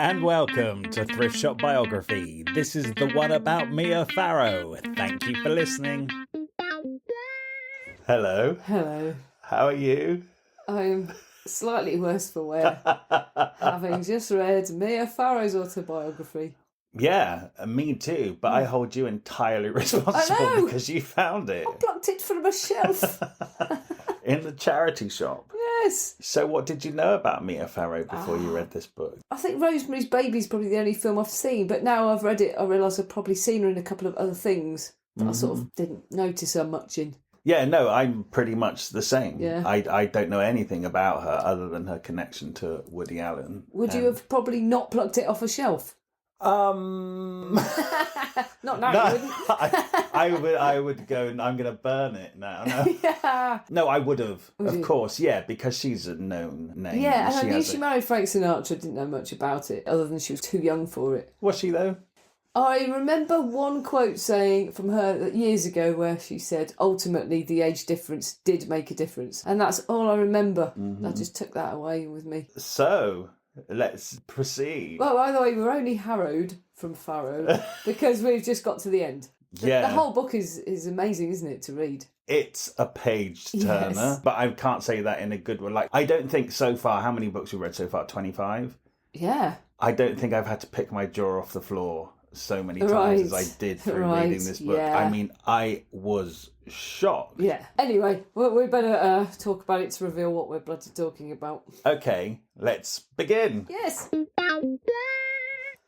And welcome to Thrift Shop Biography. This is the one about Mia Farrow. Thank you for listening. Hello. Hello. How are you? I'm slightly worse for wear, having just read Mia Farrow's autobiography. Yeah, me too, but I hold you entirely responsible because you found it. I plucked it from a shelf. In the charity shop. Yes. So what did you know about Mia Farrow before you read this book? I think Rosemary's Baby is probably the only film I've seen, but now I've read it, I realise I've probably seen her in a couple of other things that I sort of didn't notice her much in. Yeah, no, I'm pretty much the same. Yeah. I don't know anything about her other than her connection to Woody Allen. Would you have probably not plucked it off a shelf? Not Not now, no, you wouldn't. I would go and I'm going to burn it now. No, Yeah. no, I would have, of course, yeah, because she's a known name. Yeah, and I knew has she married Frank Sinatra, didn't know much about it, other than she was too young for it. Was she though? I remember one quote saying from her years ago where she said, ultimately the age difference did make a difference. And that's all I remember. I just took that away with me. So, let's proceed. Well, by the way, we're only harrowed from Farrow because we've just got to the end. Yeah. The whole book is amazing, isn't it, to read? It's a page turner, Yes. but I can't say that in a good way. Like, I don't think so far, how many books we've read so far? 25? Yeah. I don't think I've had to pick my jaw off the floor so many times as I did through reading this book. yeah. I mean, I was shocked. Yeah. Anyway, we better talk about it to reveal what we're bloody talking about. Okay, let's begin. Yes.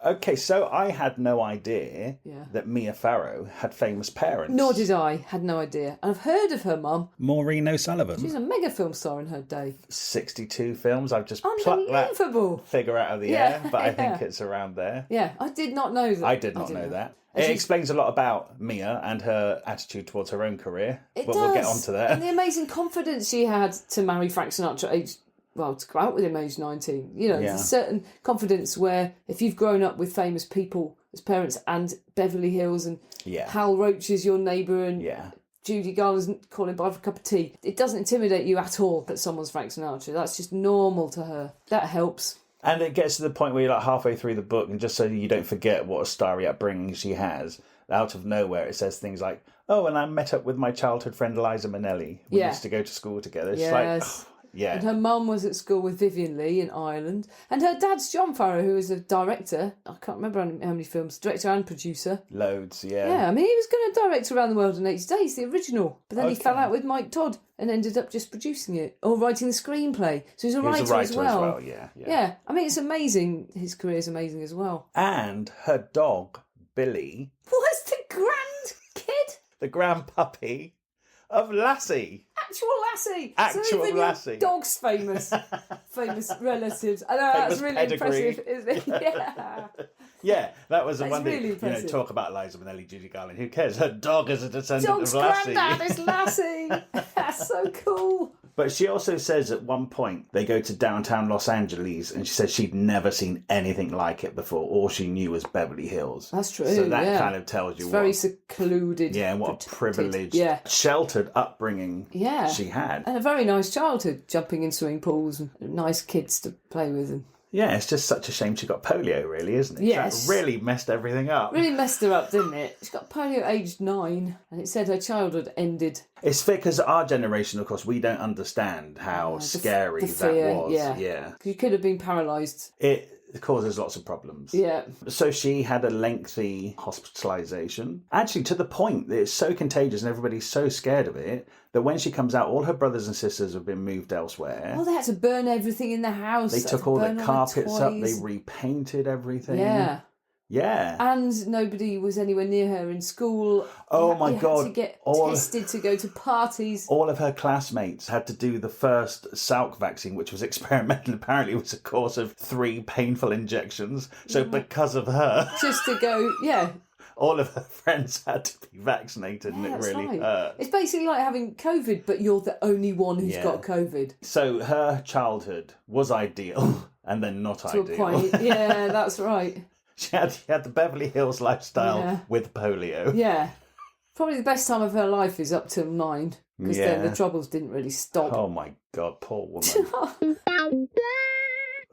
Okay, so I had no idea that Mia Farrow had famous parents. Nor did I. Had no idea. And I've heard of her mum. Maureen O'Sullivan. She's a mega film star in her day. 62 films. I've just plucked that Unbelievable. figure out of the air, but I think it's around there. Yeah, I did not know that. I did not know that. It explains a lot about Mia and her attitude towards her own career. It but does. We'll get on to that. And the amazing confidence she had to marry Frank Sinatra to go out with him age 19. You know, there's a certain confidence where if you've grown up with famous people as parents and Beverly Hills and Hal Roach is your neighbour and Judy Garland's calling by for a cup of tea, it doesn't intimidate you at all that someone's Frank Sinatra. That's just normal to her. That helps. And it gets to the point where you're like halfway through the book, and just so you don't forget what a starry upbringing she has, out of nowhere it says things like, oh, and I met up with my childhood friend Liza Minnelli. We used to go to school together. It's like, yeah. And her mum was at school with Vivien Leigh in Ireland. And her dad's John Farrow, who was a director. I can't remember how many films. Director and producer. Loads, yeah. Yeah, I mean, he was going to direct Around the World in 80 Days, the original. But then he fell out with Mike Todd and ended up just producing it. Or writing the screenplay. So he's a writer as well. Yeah, I mean, it's amazing. His career is amazing as well. And her dog, Billy. Was the grand kid? The grand puppy of Lassie. Actual Lassie. Dog's famous relatives. I know, that's really impressive, isn't it? Yeah. Yeah, that was a one thing. Really impressive. Talk about Liza Minnelli, Judy Garland. Who cares? Her dog is a descendant Dog's of Lassie. granddad is Lassie. That's so cool. But she also says at one point they go to downtown Los Angeles, and she says she'd never seen anything like it before. All she knew was Beverly Hills. That's true. So that kind of tells you very secluded. Yeah, and what a privileged, sheltered upbringing she had. And a very nice childhood, jumping in swimming pools and nice kids to play with. And yeah, it's just such a shame she got polio, really, isn't it? Yes. That really messed everything up. Really messed her up, didn't it? She got polio aged 9, and it said her childhood ended. It's fair because our generation, of course, we don't understand how scary that was. Yeah. Because you could have been paralysed. It causes lots of problems. Yeah. So she had a lengthy hospitalisation. Actually, to the point that it's so contagious and everybody's so scared of it that when she comes out, all her brothers and sisters have been moved elsewhere. Well, they had to burn everything in the house. They took all the carpets up. They repainted everything. Yeah. Yeah. And nobody was anywhere near her in school. Oh my God. Had to get tested to go to parties. All of her classmates had to do the first Salk vaccine, which was experimental. Apparently it was a course of 3 painful injections. So because of her... Just to go, all of her friends had to be vaccinated and it really hurt. It's basically like having COVID, but you're the only one who's got COVID. So her childhood was ideal and then not ideal. To a point. Yeah, that's right. She had the Beverly Hills lifestyle with polio. Yeah. Probably the best time of her life is up till 9, because then the troubles didn't really stop. Oh my God, poor woman.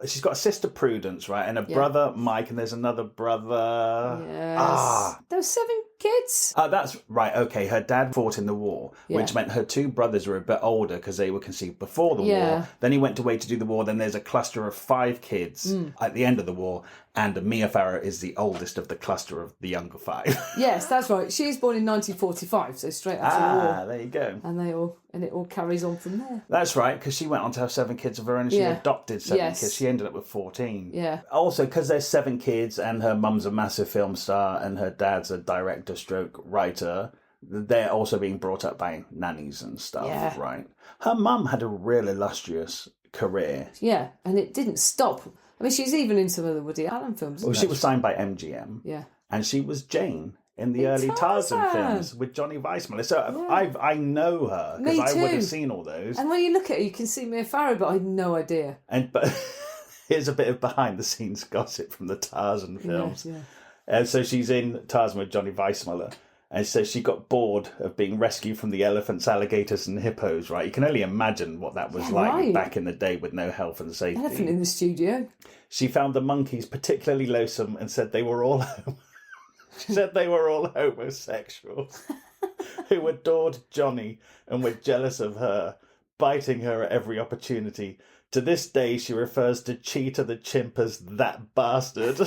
she's got a sister Prudence, right, and a brother Mike, and there's another brother. Yes. There were 7 kids. That's right. Okay, her dad fought in the war, which meant her 2 brothers were a bit older because they were conceived before the war. Then he went away to do the war. Then there's a cluster of 5 kids at the end of the war, and Mia Farrow is the oldest of the cluster of the younger 5. Yes, that's right. She was born in 1945, so straight after the war. There you go. And it all carries on from there. That's right, because she went on to have 7 kids of her own, and she adopted 7 kids. She ended up with 14. Yeah. Also, because there's 7 kids, and her mum's a massive film star, and her dad's a director stroke writer, they're also being brought up by nannies and stuff, right? Her mum had a real illustrious career. Yeah, and it didn't stop. I mean, she's even in some of the Woody Allen films. Well, she was signed by MGM. Yeah. And she was Jane in the early Tarzan films with Johnny Weissmuller. So I know her because I would have seen all those. And when you look at her, you can see Mia Farrow, but I had no idea. But here's a bit of behind the scenes gossip from the Tarzan films. So she's in Tarzan with Johnny Weissmuller. And so she got bored of being rescued from the elephants, alligators and hippos, right? You can only imagine what that was like back in the day with no health and safety. Elephant in the studio. She found the monkeys particularly loathsome and said they were all She said they were all homosexuals who adored Johnny and were jealous of her, biting her at every opportunity. To this day, she refers to Cheetah the chimp as that bastard.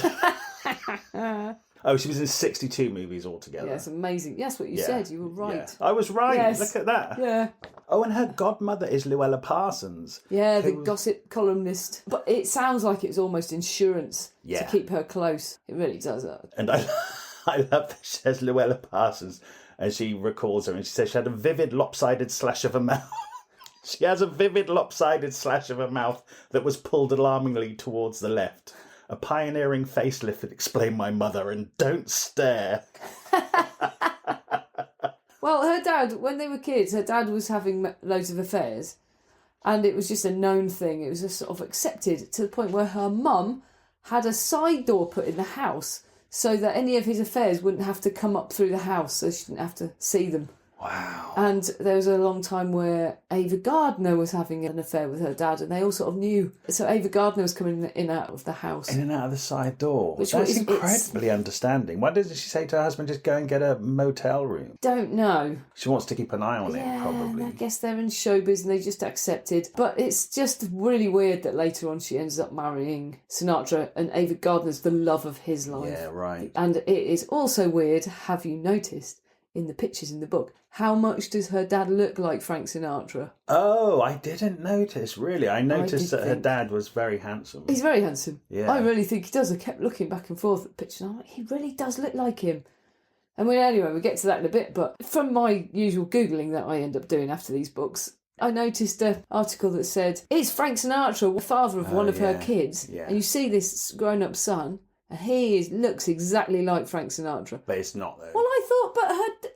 Oh, she was in 62 movies altogether. Yeah, it's amazing. That's what you said. You were right. Yeah. I was right. Yes. Look at that. Yeah. Oh, and her godmother is Luella Parsons. Yeah, the gossip columnist. But it sounds like it was almost insurance to keep her close. It really does that. And I love that she says Luella Parsons, and she recalls her, and she says she had a vivid lopsided slash of a mouth. She has a vivid lopsided slash of a mouth that was pulled alarmingly towards the left. A pioneering facelift that explained my mother, and don't stare. Well, her dad, when they were kids, her dad was having loads of affairs, and it was just a known thing. It was just sort of accepted to the point where her mum had a side door put in the house so that any of his affairs wouldn't have to come up through the house, so she didn't have to see them. Wow. And there was a long time where Ava Gardner was having an affair with her dad, and they all sort of knew. So Ava Gardner was coming in and out of the house. In and out of the side door. That's incredibly understanding. Why doesn't she say to her husband, just go and get a motel room? Don't know. She wants to keep an eye on it, probably. I guess they're in showbiz and they just accept it. But it's just really weird that later on she ends up marrying Sinatra, and Ava Gardner's the love of his life. Yeah, right. And it is also weird, have you noticed, in the pictures in the book, how much does her dad look like Frank Sinatra? Oh, I didn't notice, really. I noticed that her dad was very handsome. He's very handsome. Yeah. I really think he does. I kept looking back and forth at the picture, and I'm like, he really does look like him. And anyway, we'll get to that in a bit, but from my usual Googling that I end up doing after these books, I noticed an article that said, is Frank Sinatra the father of one of her kids? Yeah. And you see this grown-up son, and he looks exactly like Frank Sinatra. But it's not, though. Well, I thought, but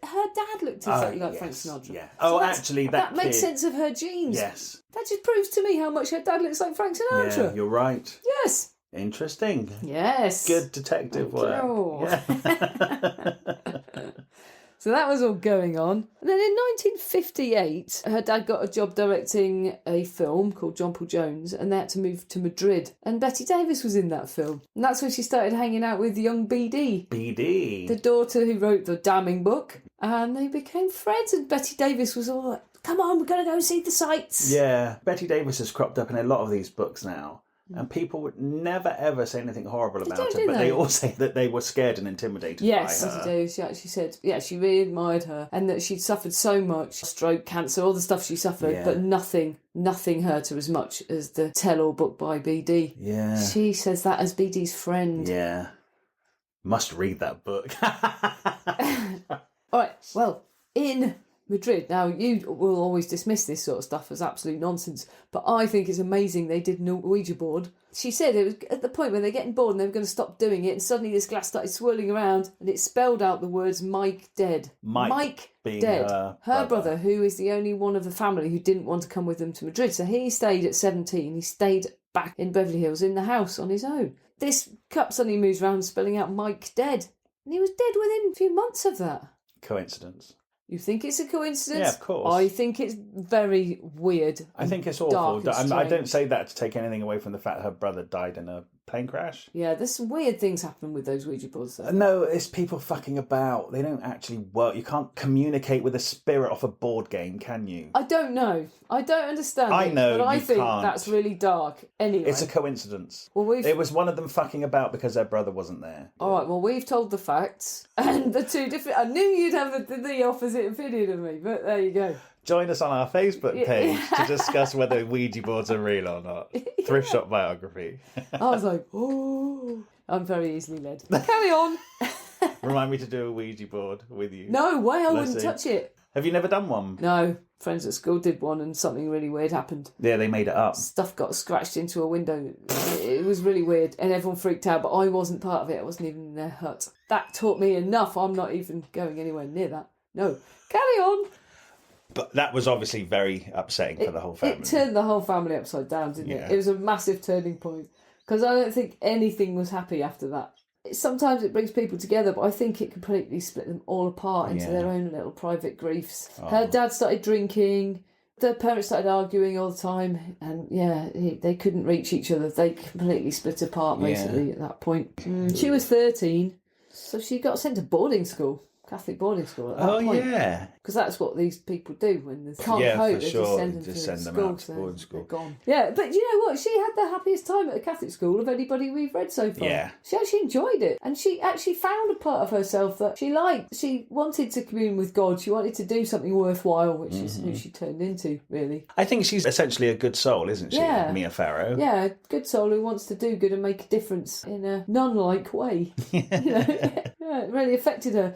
her dad looked exactly like Frank Sinatra. Yeah. So actually, that makes sense of her genes. Yes. That just proves to me how much her dad looks like Frank Sinatra. Yeah, you're right. Yes. Interesting. Yes. Good detective work. Yeah. So that was all going on. And then in 1958, her dad got a job directing a film called John Paul Jones, and they had to move to Madrid. And Betty Davis was in that film. And that's when she started hanging out with young BD. BD. The daughter who wrote the damning book. And they became friends, and Betty Davis was all like, come on, we're going to go see the sights. Yeah, Betty Davis has cropped up in a lot of these books now. And people would never, ever say anything horrible about her. But they all say that they were scared and intimidated by her. Yes, Betty Davis, she actually said, she really admired her. And that she'd suffered so much, stroke, cancer, all the stuff she suffered. But nothing hurt her as much as the tell-all book by BD. Yeah. She says that as BD's friend. Yeah. Must read that book. All right, well, in Madrid. Now, you will always dismiss this sort of stuff as absolute nonsense, but I think it's amazing they did no Ouija board. She said it was at the point where they're getting bored and they were going to stop doing it, and suddenly this glass started swirling around and it spelled out the words Mike dead. Mike being dead. Her brother, who is the only one of the family who didn't want to come with them to Madrid. So he stayed at 17. He stayed back in Beverly Hills in the house on his own. This cup suddenly moves around spelling out Mike dead. And he was dead within a few months of that. Coincidence. You think it's a coincidence? Yeah, of course. I think it's very weird. I think it's dark awful. and I don't strange. say that to take anything away from the fact her brother died in a plane crash. Yeah, there's some weird things happen with those Ouija boards, though. No, it's people fucking about. They don't actually work. You can't communicate with a spirit off a board game, can you? I don't know. I don't understand I it, know, but I you think can't. that's really dark. Anyway. It's a coincidence. Well, It was one of them fucking about because their brother wasn't there. All right, well, we've told the facts, and the two different... I knew you'd have the opposite opinion of me, but there you go. Join us on our Facebook page to discuss whether Ouija boards are real or not. Thrift Shop Biography. I was like, oh... I'm very easily led. Carry on. Remind me to do a Ouija board with you. No way, I Let's wouldn't see. touch it. Have you never done one? No, friends at school did one and something really weird happened. Yeah, they made it up. Stuff got scratched into a window. It was really weird and everyone freaked out, but I wasn't part of it. I wasn't even in their hut. That taught me enough. I'm not even going anywhere near that. No, carry on. But that was obviously very upsetting for the whole family. It turned the whole family upside down, didn't Yeah. it? It was a massive turning point because I don't think anything was happy after that. Sometimes it brings people together, but I think it completely split them all apart into their own little private griefs. Oh. Her dad started drinking, their parents started arguing all the time, and they couldn't reach each other. They completely split apart basically at that point. She was 13, so she got sent to boarding school. Catholic boarding school at that point. Oh, yeah. Because that's what these people do when they can't Yeah, cope. for They sure. just send them Just to send them school, out to boarding school. they're gone. Yeah, but you know what? She had the happiest time at a Catholic school of anybody we've read so far. Yeah. She actually enjoyed it. And she actually found a part of herself that she liked. She wanted to commune with God. She wanted to do something worthwhile, which is who she turned into, really. I think she's essentially a good soul, isn't she? Yeah. Mia Farrow. Yeah, a good soul who wants to do good and make a difference in a nun-like way. You know? Yeah, it really affected her.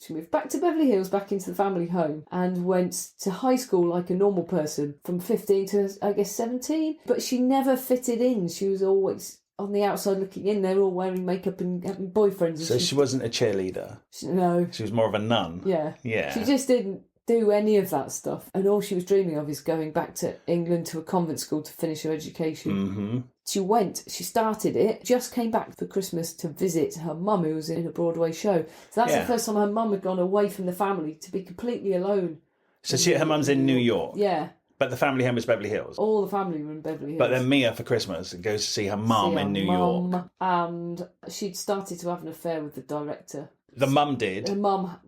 She moved back to Beverly Hills, back into the family home, and went to high school like a normal person from 15 to, I guess, 17. But she never fitted in. She was always on the outside looking in. They were all wearing makeup and having boyfriends. So she wasn't a cheerleader. No. She was more of a nun. Yeah. Yeah. She just didn't do any of that stuff. And all she was dreaming of is going back to England to a convent school to finish her education. Mm-hmm. She started it, just came back for Christmas to visit her mum who was in a Broadway show. So that's the first time her mum had gone away from the family to be completely alone. So her mum's in New York. Yeah. But the family home is Beverly Hills. All the family were in Beverly Hills. But then Mia, for Christmas, goes to see her mum in New York. And she'd started to have an affair with the director. The mum did. Her mum...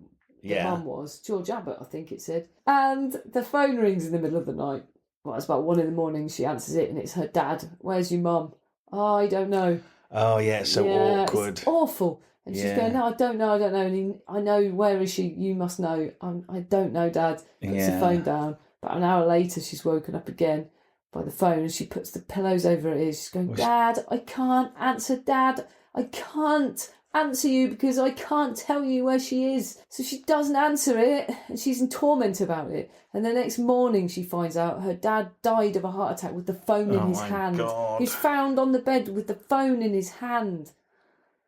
The mum was George Abbott, I think it said. And the phone rings in the middle of the night. Well, it's about 1 a.m. She answers it and it's her dad. Where's your mum? Oh, I don't know. Oh, yeah, it's so awkward. It's awful. And she's going, no, I don't know. And I know, where is she? You must know. I don't know, Dad. Puts the phone down. About an hour later, she's woken up again by the phone and she puts the pillows over her ears. She's going, Dad, I can't answer, Dad. I can't answer you because I can't tell you where she is. So she doesn't answer it and she's in torment about it. And the next morning she finds out her dad died of a heart attack with the phone in his hand. God. He's found on the bed with the phone in his hand.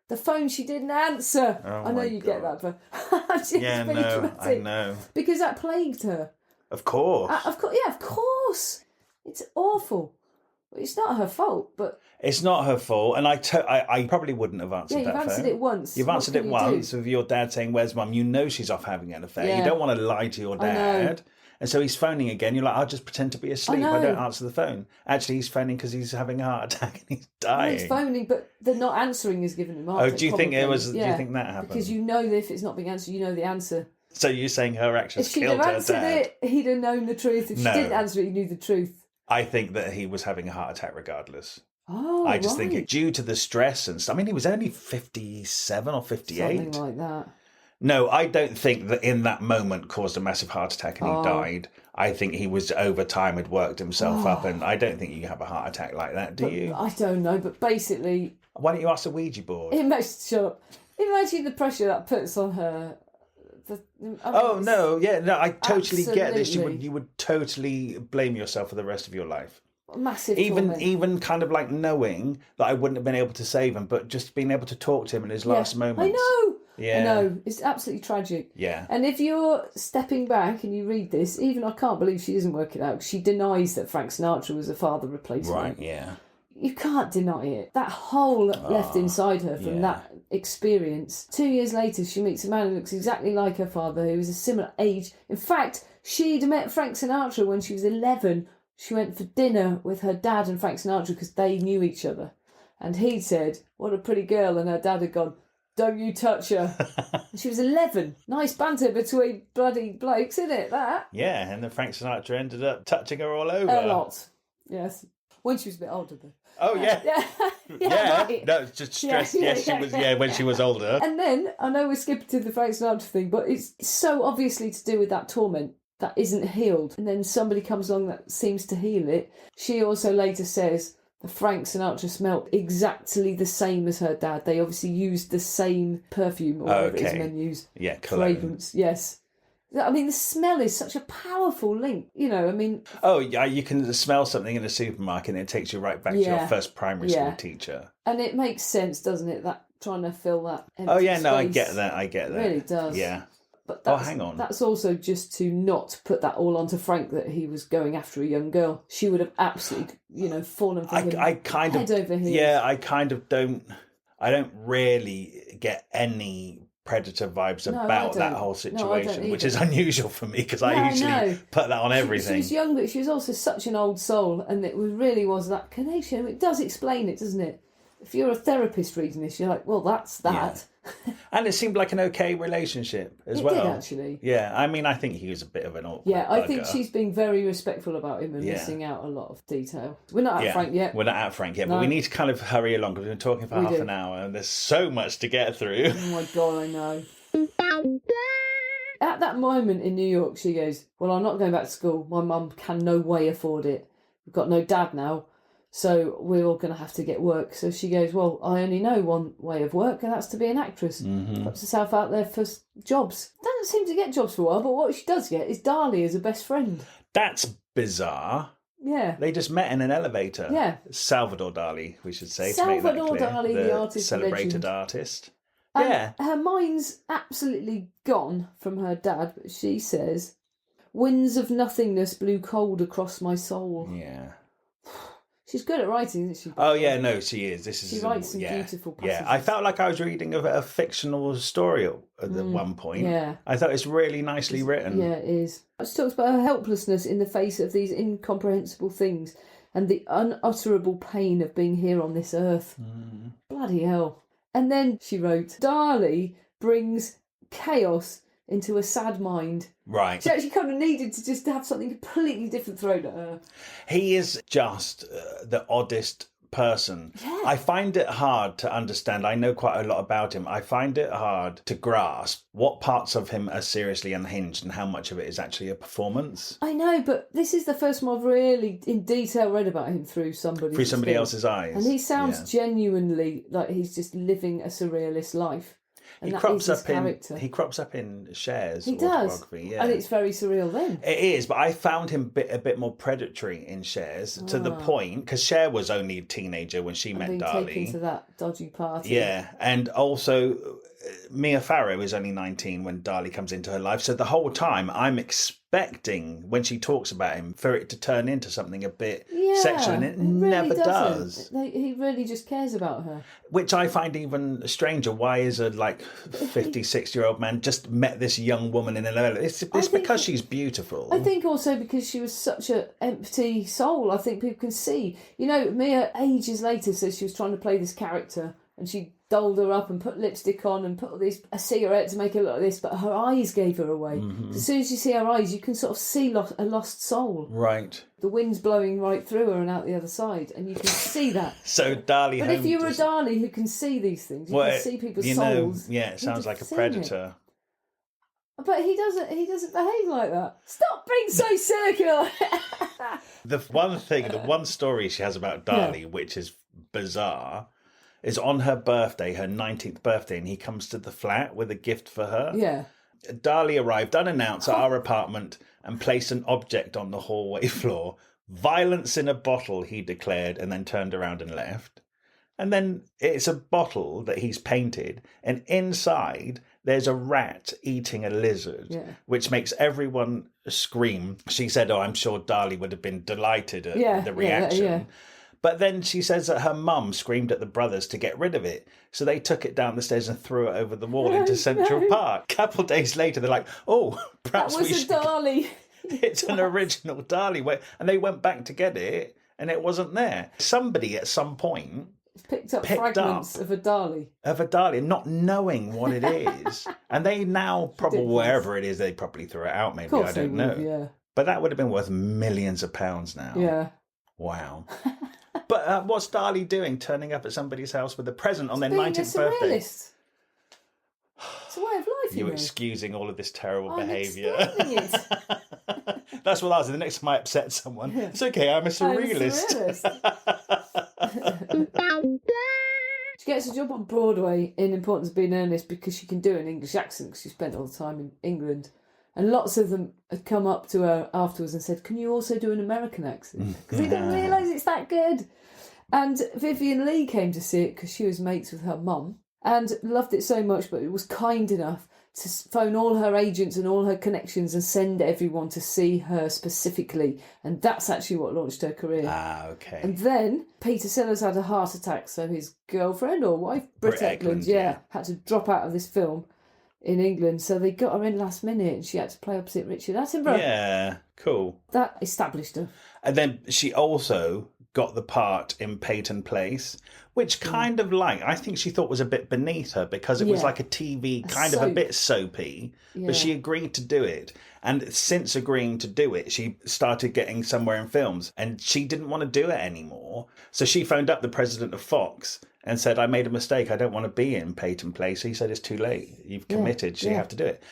The phone she didn't answer. I know you get that, but yeah, no, I know. Because that plagued her. Of course. Of course. It's awful. It's not her fault, but... It's not her fault, and I probably wouldn't have answered that phone. Yeah, you've answered it once. You've answered it once with your dad saying, where's mum? You know she's off having an affair. Yeah. You don't want to lie to your dad. And so he's phoning again. You're like, I'll just pretend to be asleep. I don't answer the phone. Actually, he's phoning because he's having a heart attack and he's dying. No, he's phoning, but the not answering is giving him a heart attack. Do you think it was? Yeah. Do you think that happened? Because you know that if it's not being answered, you know the answer. So you're saying her actions if she'd killed have her answered dad? it, he'd have known the truth. If she didn't answer it, he knew the truth. I think that he was having a heart attack regardless. Oh, I just think due to the stress and stuff. I mean, he was only 57 or 58. Something like that. No, I don't think that in that moment caused a massive heart attack and he died. I think he was over time had worked himself up, and I don't think you have a heart attack like that, do you? I don't know, but basically... Why don't you ask the Ouija board? Shut up. Imagine the pressure that puts on her. I totally get this. Absolutely. You would totally blame yourself for the rest of your life. Massive torment. Even kind of like knowing that I wouldn't have been able to save him, but just being able to talk to him in his last moments. I know. Yeah. I know. It's absolutely tragic. Yeah. And if you're stepping back and you read this, even I can't believe she doesn't work it out. She denies that Frank Sinatra was a father replacement. Right, yeah. You can't deny it. That hole left inside her from that experience. 2 years later, she meets a man who looks exactly like her father, who was a similar age. In fact, she'd met Frank Sinatra when she was 11. She went for dinner with her dad and Frank Sinatra because they knew each other. And he'd said, "What a pretty girl," and her dad had gone, "Don't you touch her." And she was 11. Nice banter between bloody blokes, isn't it, that? Yeah, and then Frank Sinatra ended up touching her all over. A lot, yes. When she was a bit older, though. Oh, yeah. Yeah. Right. No, just stress. Yes, she was, when she was older. And then, I know we're skipping to the Frank Sinatra thing, but it's so obviously to do with that torment that isn't healed. And then somebody comes along that seems to heal it. She also later says that Frank Sinatra smelled exactly the same as her dad. They obviously used the same perfume or whatever it is men use. Yeah, cologne. Fragrance, yes. I mean, the smell is such a powerful link, I mean... Oh, yeah, you can smell something in a supermarket and it takes you right back to your first primary school teacher. And it makes sense, doesn't it, that trying to fill that empty space. I get that. It really does. Yeah. But hang on. That's also just to not put that all onto Frank that he was going after a young girl. She would have absolutely, fallen for him head over heels. Yeah, I don't really get any predator vibes about that whole situation, which is unusual for me because I usually put that on everything. She was young, but she was also such an old soul, and it really was that connection. It does explain it, doesn't it? If you're a therapist reading this, you're like, well, that's that. Yeah. And it seemed like an okay relationship as well. It did, actually. Yeah, I mean, I think he was a bit of an awkward I think she's being very respectful about him and missing out a lot of detail. We're not at Frank yet. We're not at Frank yet, but we need to kind of hurry along because we've been talking for half an hour and there's so much to get through. Oh my God, I know. At that moment in New York, she goes, "Well, I'm not going back to school. My mum can no way afford it. We've got no dad now. So we're all going to have to get work." So she goes, "Well, I only know one way of work, and that's to be an actress." Puts herself out there for jobs. Doesn't seem to get jobs for a while, but what she does get is Dali as a best friend. That's bizarre. Yeah. They just met in an elevator. Yeah. Salvador Dali, we should say. Salvador to make that clear. Dali, the artist celebrated legend. Artist. And her mind's absolutely gone from her dad, but she says, "Winds of nothingness blew cold across my soul." Yeah. She's good at writing, isn't she? Oh, yeah, no, she is. She writes some beautiful passages. Yeah, I felt like I was reading a fictional story at one point. Yeah. I thought it's really nicely written. Yeah, it is. She talks about her helplessness in the face of these incomprehensible things and the unutterable pain of being here on this earth. Bloody hell. And then she wrote, "Dali brings chaos into a sad mind." Right. She actually kind of needed to just have something completely different thrown at her. He is just the oddest person. Yeah. I find it hard to understand. I know quite a lot about him. I find it hard to grasp what parts of him are seriously unhinged and how much of it is actually a performance. I know, but this is the first time I've really in detail read about him through somebody else's eyes. And he sounds genuinely like he's just living a surrealist life. And he crops up in Cher's autobiography. Yeah. And it's very surreal then. It is, but I found him a bit more predatory in Cher's to the point, because Cher was only a teenager when she met Dali. Taken to that dodgy party. Yeah, and also Mia Farrow is only 19 when Dali comes into her life. So the whole time I'm expecting, when she talks about him, for it to turn into something a bit sexual, and it really never does. He really just cares about her. Which I find even stranger. Why is a 56-year-old man just met this young woman in an elevator? It's because she's beautiful. I think also because she was such an empty soul. I think people can see. Mia ages later says she was trying to play this character and she dolled her up and put lipstick on and put a cigarette to make her look like this, but her eyes gave her away. So as soon as you see her eyes, you can sort of see a lost soul. Right. The wind's blowing right through her and out the other side, and you can see that. So Dali. But if you were a Dali who can see these things, you can see people's souls. It sounds like a predator. But he doesn't behave like that. Stop being so cynical. The one story she has about Dali, which is bizarre, is on her birthday, her 19th birthday, and he comes to the flat with a gift for her. Yeah. Dali arrived unannounced at our apartment and placed an object on the hallway floor. "Violence in a bottle," he declared, and then turned around and left. And then it's a bottle that he's painted, and inside there's a rat eating a lizard, which makes everyone scream. She said, "Oh, I'm sure Dali would have been delighted at the reaction." But then she says that her mum screamed at the brothers to get rid of it. So they took it down the stairs and threw it over the wall into Central Park. A couple of days later, they're like, oh, perhaps That was we a should... Dali. It's an original Dali. And they went back to get it, and it wasn't there. Somebody at some point... picked up fragments of a Dali. Of a Dali, not knowing what it is. And they now, probably wherever it is, they probably threw it out, maybe, I don't know. Yeah. But that would have been worth millions of pounds now. Yeah. Wow. But what's Dali doing, turning up at somebody's house with a present on their 19th birthday? It's a way of life, You're excusing all of this terrible I'm behaviour. explaining it. That's what I was. The next time I upset someone, it's okay, I'm a surrealist. She gets a job on Broadway in Importance of Being Earnest because she can do an English accent because she spent all the time in England. And lots of them had come up to her afterwards and said, can you also do an American accent? Because they didn't realise it's that good. And Vivian Leigh came to see it because she was mates with her mum and loved it so much, but it was kind enough to phone all her agents and all her connections and send everyone to see her specifically. And that's actually what launched her career. Ah, okay. And then Peter Sellers had a heart attack, so his girlfriend or wife, Britt Ekland, had to drop out of this film in England, so they got her in last minute and she had to play opposite Richard Attenborough. Yeah, cool. That established her. And then she also got the part in Peyton Place, which kind of I think she thought was a bit beneath her because it was like a TV, kind of a bit soapy, but she agreed to do it. And since agreeing to do it, she started getting somewhere in films and she didn't want to do it anymore. So she phoned up the president of Fox and said, I made a mistake. I don't want to be in Peyton Place. He said, it's too late. You've committed. So you have to do it.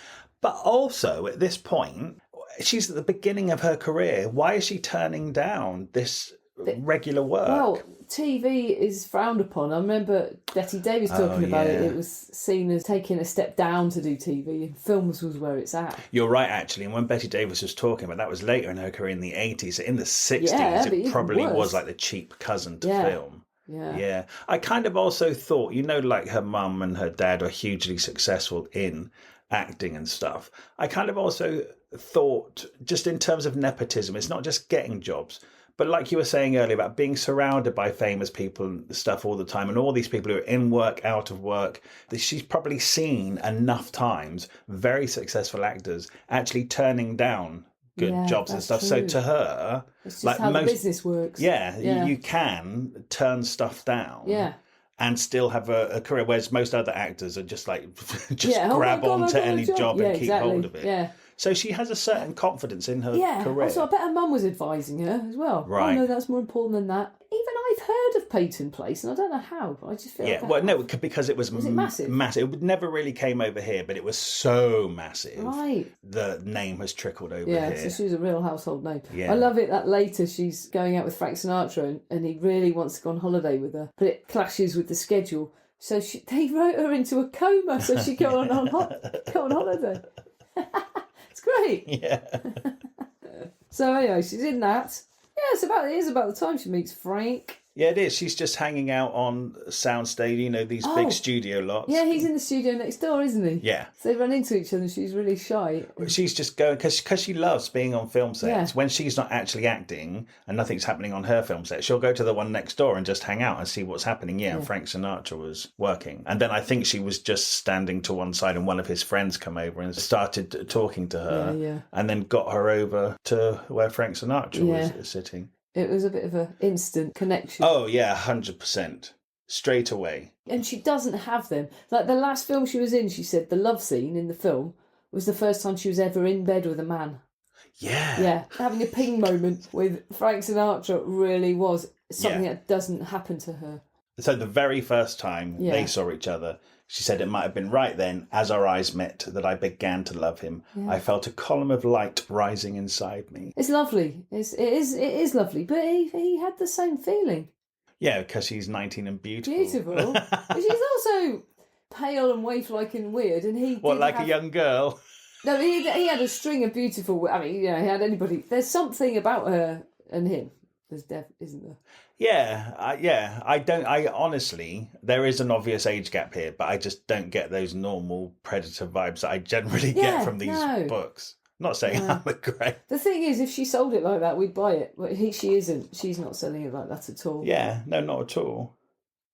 But also at this point, she's at the beginning of her career. Why is she turning down this regular work? Well, TV is frowned upon. I remember Betty Davis talking about it. It was seen as taking a step down to do TV, and films was where it's at. You're right, actually. And when Betty Davis was talking about that was later in her career in the 80s. In the 60s, it probably was like the cheap cousin to film. Yeah. I kind of also thought, like her mum and her dad are hugely successful in acting and stuff. I kind of also thought, just in terms of nepotism, it's not just getting jobs, but like you were saying earlier about being surrounded by famous people and stuff all the time, and all these people who are in work, out of work, she's probably seen enough times very successful actors actually turning down good jobs and stuff. True. So to her, it's just how the business works. You can turn stuff down. Yeah. And still have a career, whereas most other actors are just like, grab onto any job and keep hold of it. Yeah. So she has a certain confidence in her career. Also, I bet her mum was advising her as well. Right. Oh, no, that's more important than that. Even I've heard of Peyton Place, and I don't know how, but I just feel because it was it massive? Massive. It never really came over here, but it was so massive. Right. The name has trickled over here. Yeah, so she was a real household name. Yeah. I love it that later she's going out with Frank Sinatra and he really wants to go on holiday with her, but it clashes with the schedule. So they wrote her into a coma so she'd go on holiday. It's great. Yeah. So anyway, she's in that. Yeah, it is about the time she meets Frank. Yeah, it is. She's just hanging out on soundstage, these big studio lots. Yeah, he's in the studio next door, isn't he? Yeah. So they run into each other and she's really shy. She's just going, because she loves being on film sets. Yeah. When she's not actually acting and nothing's happening on her film set, she'll go to the one next door and just hang out and see what's happening. Yeah, and Frank Sinatra was working. And then I think she was just standing to one side and one of his friends come over and started talking to her and then got her over to where Frank Sinatra was sitting. It was a bit of an instant connection. Oh, yeah, 100%. Straight away. And she doesn't have them. Like the last film she was in, she said the love scene in the film was the first time she was ever in bed with a man. Yeah. Yeah. Having a ping moment with Frank Sinatra really was something that doesn't happen to her. So the very first time they saw each other, she said it might have been right then, as our eyes met, that I began to love him. Yeah. I felt a column of light rising inside me. It's lovely. It is lovely. But he had the same feeling. Yeah, because she's 19 and beautiful. Beautiful. But she's also pale and waif-like and weird. And he a young girl? No, he had a string of beautiful... I mean, he had anybody... There's something about her and him. Isn't there? Yeah. I honestly, there is an obvious age gap here, but I just don't get those normal Predator vibes that I generally get from these books. Not saying I'm a great... The thing is, if she sold it like that, we'd buy it. But she isn't. She's not selling it like that at all. Yeah, no, not at all.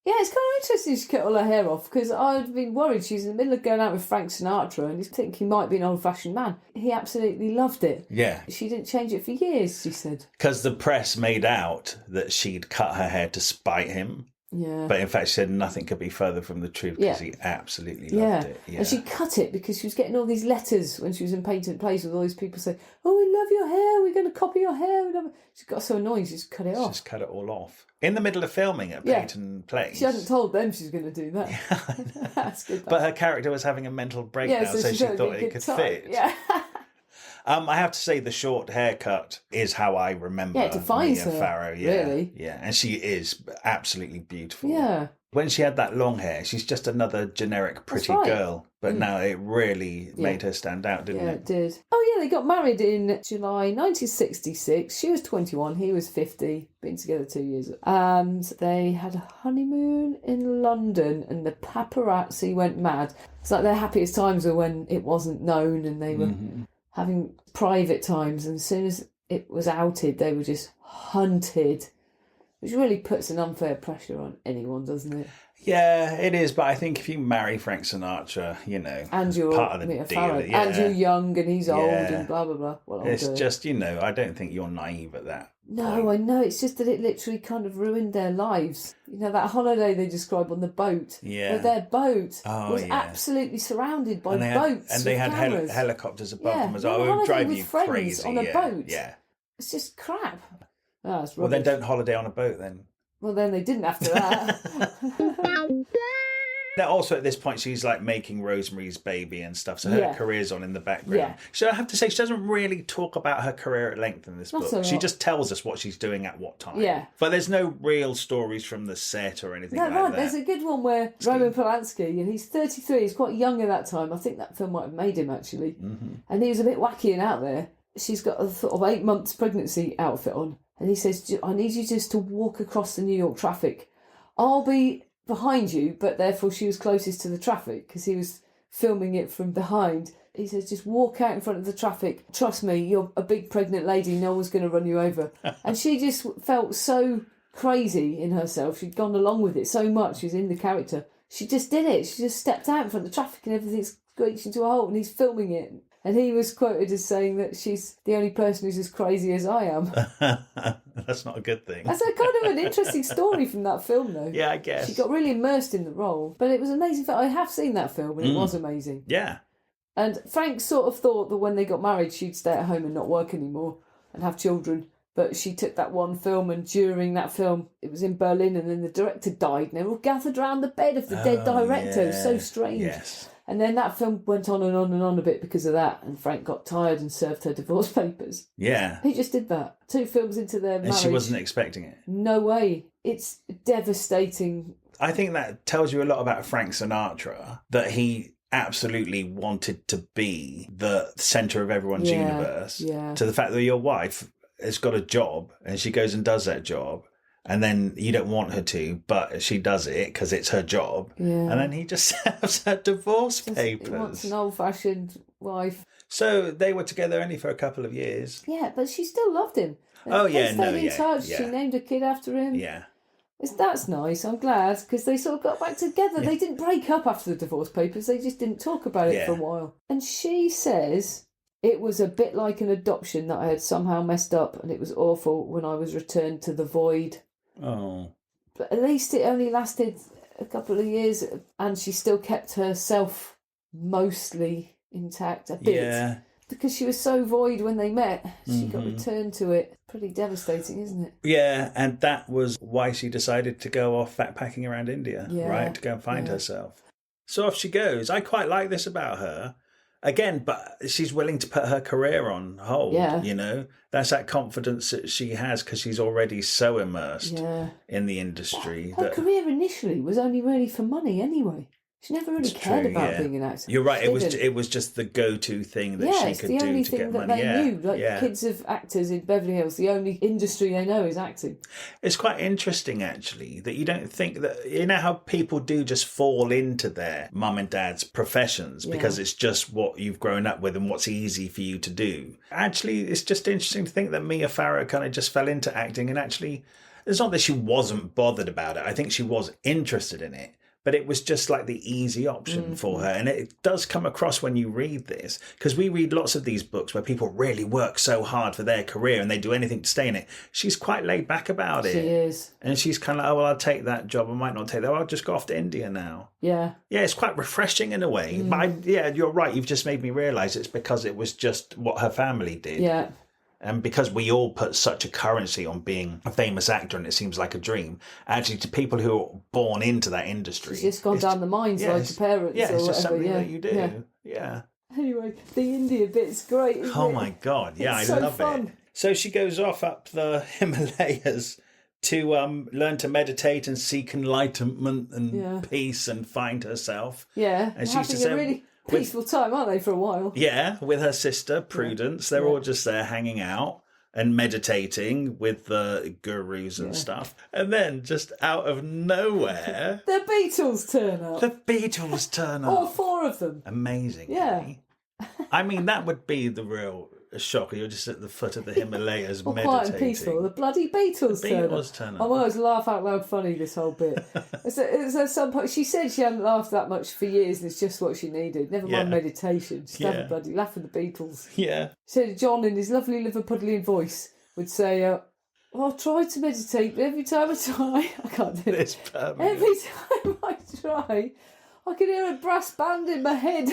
Yeah, it's kind of interesting she cut all her hair off, because I'd been worried she's in the middle of going out with Frank Sinatra and you think he might be an old-fashioned man. He absolutely loved it. Yeah. She didn't change it for years, she said. Because the press made out that she'd cut her hair to spite him. Yeah. But in fact, she said nothing could be further from the truth because he absolutely loved it. Yeah. And she cut it because she was getting all these letters when she was in Patent Place with all these people saying, "Oh, we love your hair, we're going to copy your hair." She got so annoying, she just cut it off. Just cut it all off. In the middle of filming at Patent Place. She hadn't told them she was going to do that. Yeah. That's good. But her character was having a mental breakdown, so she thought it could fit. Yeah. I have to say the short haircut is how I remember it defines Mia her, Farrow. Yeah, really. Yeah, and she is absolutely beautiful. Yeah. When she had that long hair, she's just another generic pretty girl. But now it really made her stand out, didn't it? Yeah, it did. Oh, yeah, they got married in July 1966. She was 21, he was 50. Been together 2 years. And they had a honeymoon in London, and the paparazzi went mad. It's like their happiest times were when it wasn't known and they were having private times. And as soon as it was outed, they were just hunted. Which really puts an unfair pressure on anyone, doesn't it? Yeah, it is. But I think if you marry Frank Sinatra, and you're part of the deal. Farrow, and you're young and he's old and blah, blah, blah. Well, it's just, I don't think you're naive at that. No, I know. It's just that it literally kind of ruined their lives. That holiday they describe on the boat. Yeah. Where their boat was absolutely surrounded by boats. And they had helicopters above them as well. It would drive you crazy. On a boat. Yeah. It's just crap. Oh, it's rubbish. Well, then don't holiday on a boat then. Well, then they didn't after that. Now, also at this point, she's like making Rosemary's Baby and stuff, so her career's on in the background. Yeah. So I have to say, she doesn't really talk about her career at length in this book. She just tells us what she's doing at what time. Yeah. But there's no real stories from the set or anything like that. There's a good one where Roman Polanski, and he's 33, he's quite young at that time. I think that film might have made him, actually. Mm-hmm. And he was a bit wacky and out there. She's got a sort of 8 months pregnancy outfit on. And he says, "I need you just to walk across the New York traffic. I'll be behind you," but therefore she was closest to the traffic because he was filming it from behind. He says, "Just walk out in front of the traffic. Trust me, you're a big pregnant lady. No one's going to run you over." And she just felt so crazy in herself. She'd gone along with it so much. She's in the character. She just did it. She just stepped out in front of the traffic and everything's screeched into a halt and he's filming it. And he was quoted as saying that she's the only person who's as crazy as I am. That's not a good thing. That's a kind of an interesting story from that film, though. Yeah, I guess. She got really immersed in the role. But it was amazing. I have seen that film and it was amazing. Yeah. And Frank sort of thought that when they got married, she'd stay at home and not work anymore and have children. But she took that one film, and during that film, it was in Berlin, and then the director died, and they were all gathered around the bed of the dead director. Yeah. It was so strange. Yes. And then that film went on and on and on a bit because of that, and Frank got tired and served her divorce papers. Yeah. He just did that. 2 films into their marriage. And she wasn't expecting it. No way. It's devastating. I think that tells you a lot about Frank Sinatra, that he absolutely wanted to be the centre of everyone's universe. Yeah. To the fact that your wife has got a job and she goes and does that job, and then you don't want her to, but she does it because it's her job. Yeah. And then he just serves her divorce papers. He wants an old-fashioned wife. So they were together only for a couple of years. Yeah, but she still loved him. They stayed in touch. Yeah. She named a kid after him. Yeah. That's nice. I'm glad, because they sort of got back together. Yeah. They didn't break up after the divorce papers. They just didn't talk about it for a while. And she says, "It was a bit like an adoption that I had somehow messed up, and it was awful when I was returned to the void." Oh. But at least it only lasted a couple of years, and she still kept herself mostly intact a bit. Yeah. Because she was so void when they met. She got returned to it. Pretty devastating, isn't it? Yeah, and that was why she decided to go off backpacking around India, right? To go and find herself. So off she goes. I quite like this about her. Again, but she's willing to put her career on hold, That's that confidence that she has because she's already so immersed in the industry. Her career initially was only really for money anyway. She never really cared about being an actor. You're right. It was just the go-to thing that she could do to get money. They knew. Like kids of actors in Beverly Hills, the only industry they know is acting. It's quite interesting, actually, that you don't think that, you know how people do just fall into their mum and dad's professions because it's just what you've grown up with and what's easy for you to do. Actually, it's just interesting to think that Mia Farrow kind of just fell into acting, and actually, it's not that she wasn't bothered about it. I think she was interested in it. But it was just like the easy option for her. And it does come across when you read this, because we read lots of these books where people really work so hard for their career and they do anything to stay in it. She's quite laid back about it. She is. And she's kind of like, oh, well, I'll take that job. I might not take that. I'll just go off to India now. Yeah. Yeah, it's quite refreshing in a way. But you're right. You've just made me realise it's because it was just what her family did. Yeah. And because we all put such a currency on being a famous actor and it seems like a dream, actually to people who are born into that industry... It's just gone down the mines like your parents or it's just whatever. something that you do. Yeah. Anyway, the India bit's great, isn't it? Oh my God, yeah, I love it. So she goes off up the Himalayas to learn to meditate and seek enlightenment and peace and find herself. Yeah, and she's having a really... peaceful time, aren't they, for a while? Yeah, with her sister, Prudence. They're all just there hanging out and meditating with the gurus and stuff. And then, just out of nowhere... the Beatles turn up. All four of them. Amazing. Yeah. I mean, that would be the real shocker. You're just at the foot of the Himalayas meditating. Quiet and peaceful. The bloody Beatles turn up. I was laugh out loud funny, this whole bit. It's at some point, she said she hadn't laughed that much for years and it's just what she needed. Never mind meditation. Just have a bloody laugh at the Beatles. Yeah. So John, in his lovely Liverpudlian voice, would say, well, I try to meditate, but every time I try, I can't do it. Every time I try, I can hear a brass band in my head.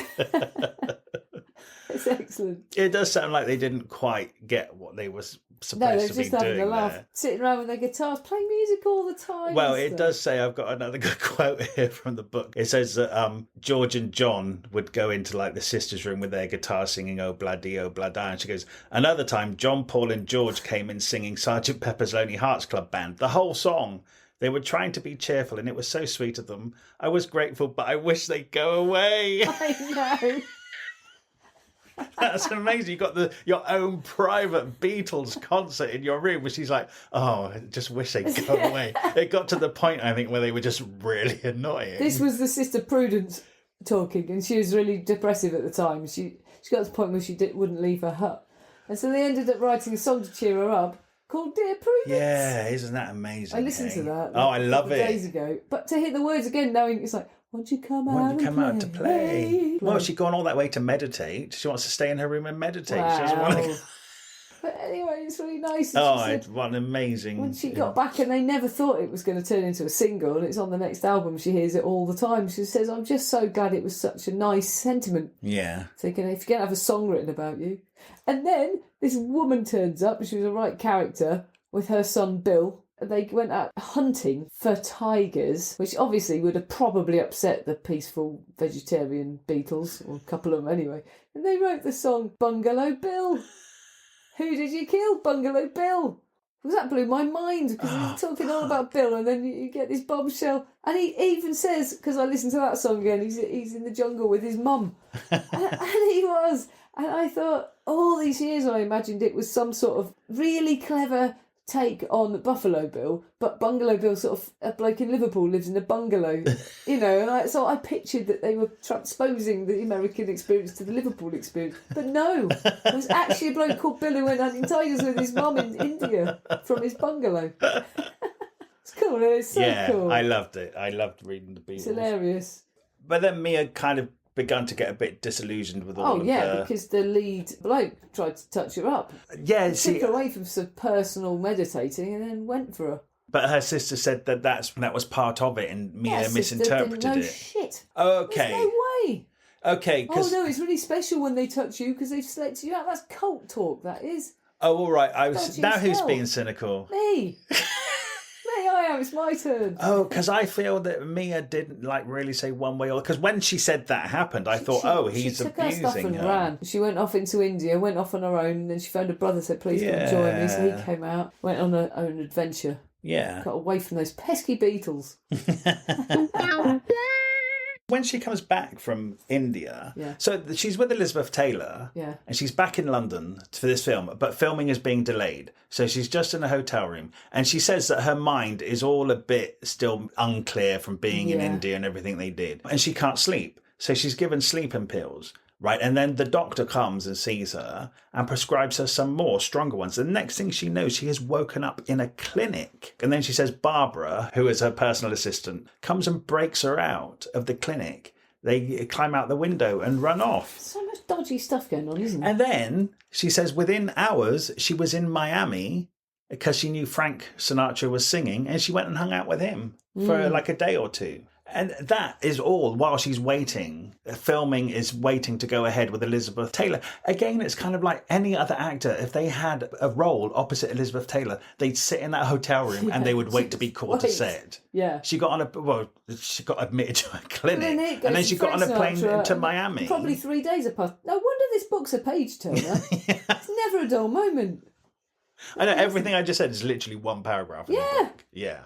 It's excellent. It does sound like they didn't quite get what they were supposed to be doing. No, they're just having a laugh, sitting around with their guitars, playing music all the time. Well, it does say, I've got another good quote here from the book. It says that George and John would go into like the sisters' room with their guitar singing "Oh Bloody, Oh Bloody," and she goes, another time John, Paul and George came in singing Sergeant Pepper's Lonely Hearts Club Band, the whole song. They were trying to be cheerful and it was so sweet of them. I was grateful, but I wish they'd go away. I know. That's amazing. You've got your own private Beatles concert in your room, where she's like, oh, I just wish they'd go away. It got to the point, I think, where they were just really annoying. This was the sister Prudence talking, and she was really depressive at the time. She got to the point where she wouldn't leave her hut. And so they ended up writing a song to cheer her up called Dear Prudence. Yeah, isn't that amazing? I listened to that I love it. Days ago. But to hear the words again, knowing it's like, won't you come out to play? Well, she'd gone all that way to meditate. She wants to stay in her room and meditate. Wow. She doesn't want to... But anyway, it's really nice. What an amazing... When she got back, and they never thought it was going to turn into a single, and it's on the next album, she hears it all the time. She says, I'm just so glad it was such a nice sentiment. Yeah. Thinking, if you're going to have a song written about you. And then this woman turns up, she was a right character, with her son Bill. They went out hunting for tigers, which obviously would have probably upset the peaceful vegetarian Beatles, or a couple of them anyway. And they wrote the song Bungalow Bill. Who did you kill? Bungalow Bill. Because that blew my mind, because he's talking all about Bill, and then you get this bombshell. And he even says, because I listened to that song again, he's in the jungle with his mum. and he was. And I thought, all these years I imagined it was some sort of really clever take on Buffalo Bill, but Bungalow Bill, sort of a bloke in Liverpool lives in a bungalow, and so I pictured that they were transposing the American experience to the Liverpool experience, but no, it was actually a bloke called Bill who went hunting tigers with his mum in India from his bungalow. It's cool, it's so cool. I loved it. I loved reading the Beatles. It's hilarious. But then Mia kind of begun to get a bit disillusioned with all of the... because the lead bloke tried to touch her up. Yeah, took her away from some personal meditating and then went for her. But her sister said that was part of it, and Mia misinterpreted it. Shit. Okay. There's no way. Okay, oh no, it's really special when they touch you because they've selected you out. That's cult talk, that is. Oh, all right. Who's being cynical? Me. I am. It's my turn. Oh, because I feel that Mia didn't really say one way or... Because when she said that happened, I thought, he's abusing her. She took her stuff and ran. She went off into India, went off on her own, and then she found her brother, said, please come join me. So he came out, went on her own adventure. Yeah. Got away from those pesky Beatles. When she comes back from India, Yeah. so she's with Elizabeth Taylor, Yeah. and she's back in London for this film, but filming is being delayed. So she's just in a hotel room, and she says that her mind is all a bit still unclear from being in India and everything they did, and she can't sleep. So she's given sleeping pills. Right, and then the doctor comes and sees her and prescribes her some more stronger ones. The next thing she knows, she has woken up in a clinic. And then she says Barbara, who is her personal assistant, comes and breaks her out of the clinic. They climb out the window and run off. So much dodgy stuff going on, isn't there? And then she says within hours, she was in Miami because she knew Frank Sinatra was singing, and she went and hung out with him for like a day or two. And that is all while she's waiting. Filming is waiting to go ahead with Elizabeth Taylor. Again, it's kind of like any other actor. If they had a role opposite Elizabeth Taylor, they'd sit in that hotel room and they would wait to be called to set. Yeah. She got admitted to a clinic and then she got on a plane to Miami. Probably 3 days apart. No wonder this book's a page turner. It's never a dull moment. I know, everything I just said is literally one paragraph in the book. Yeah.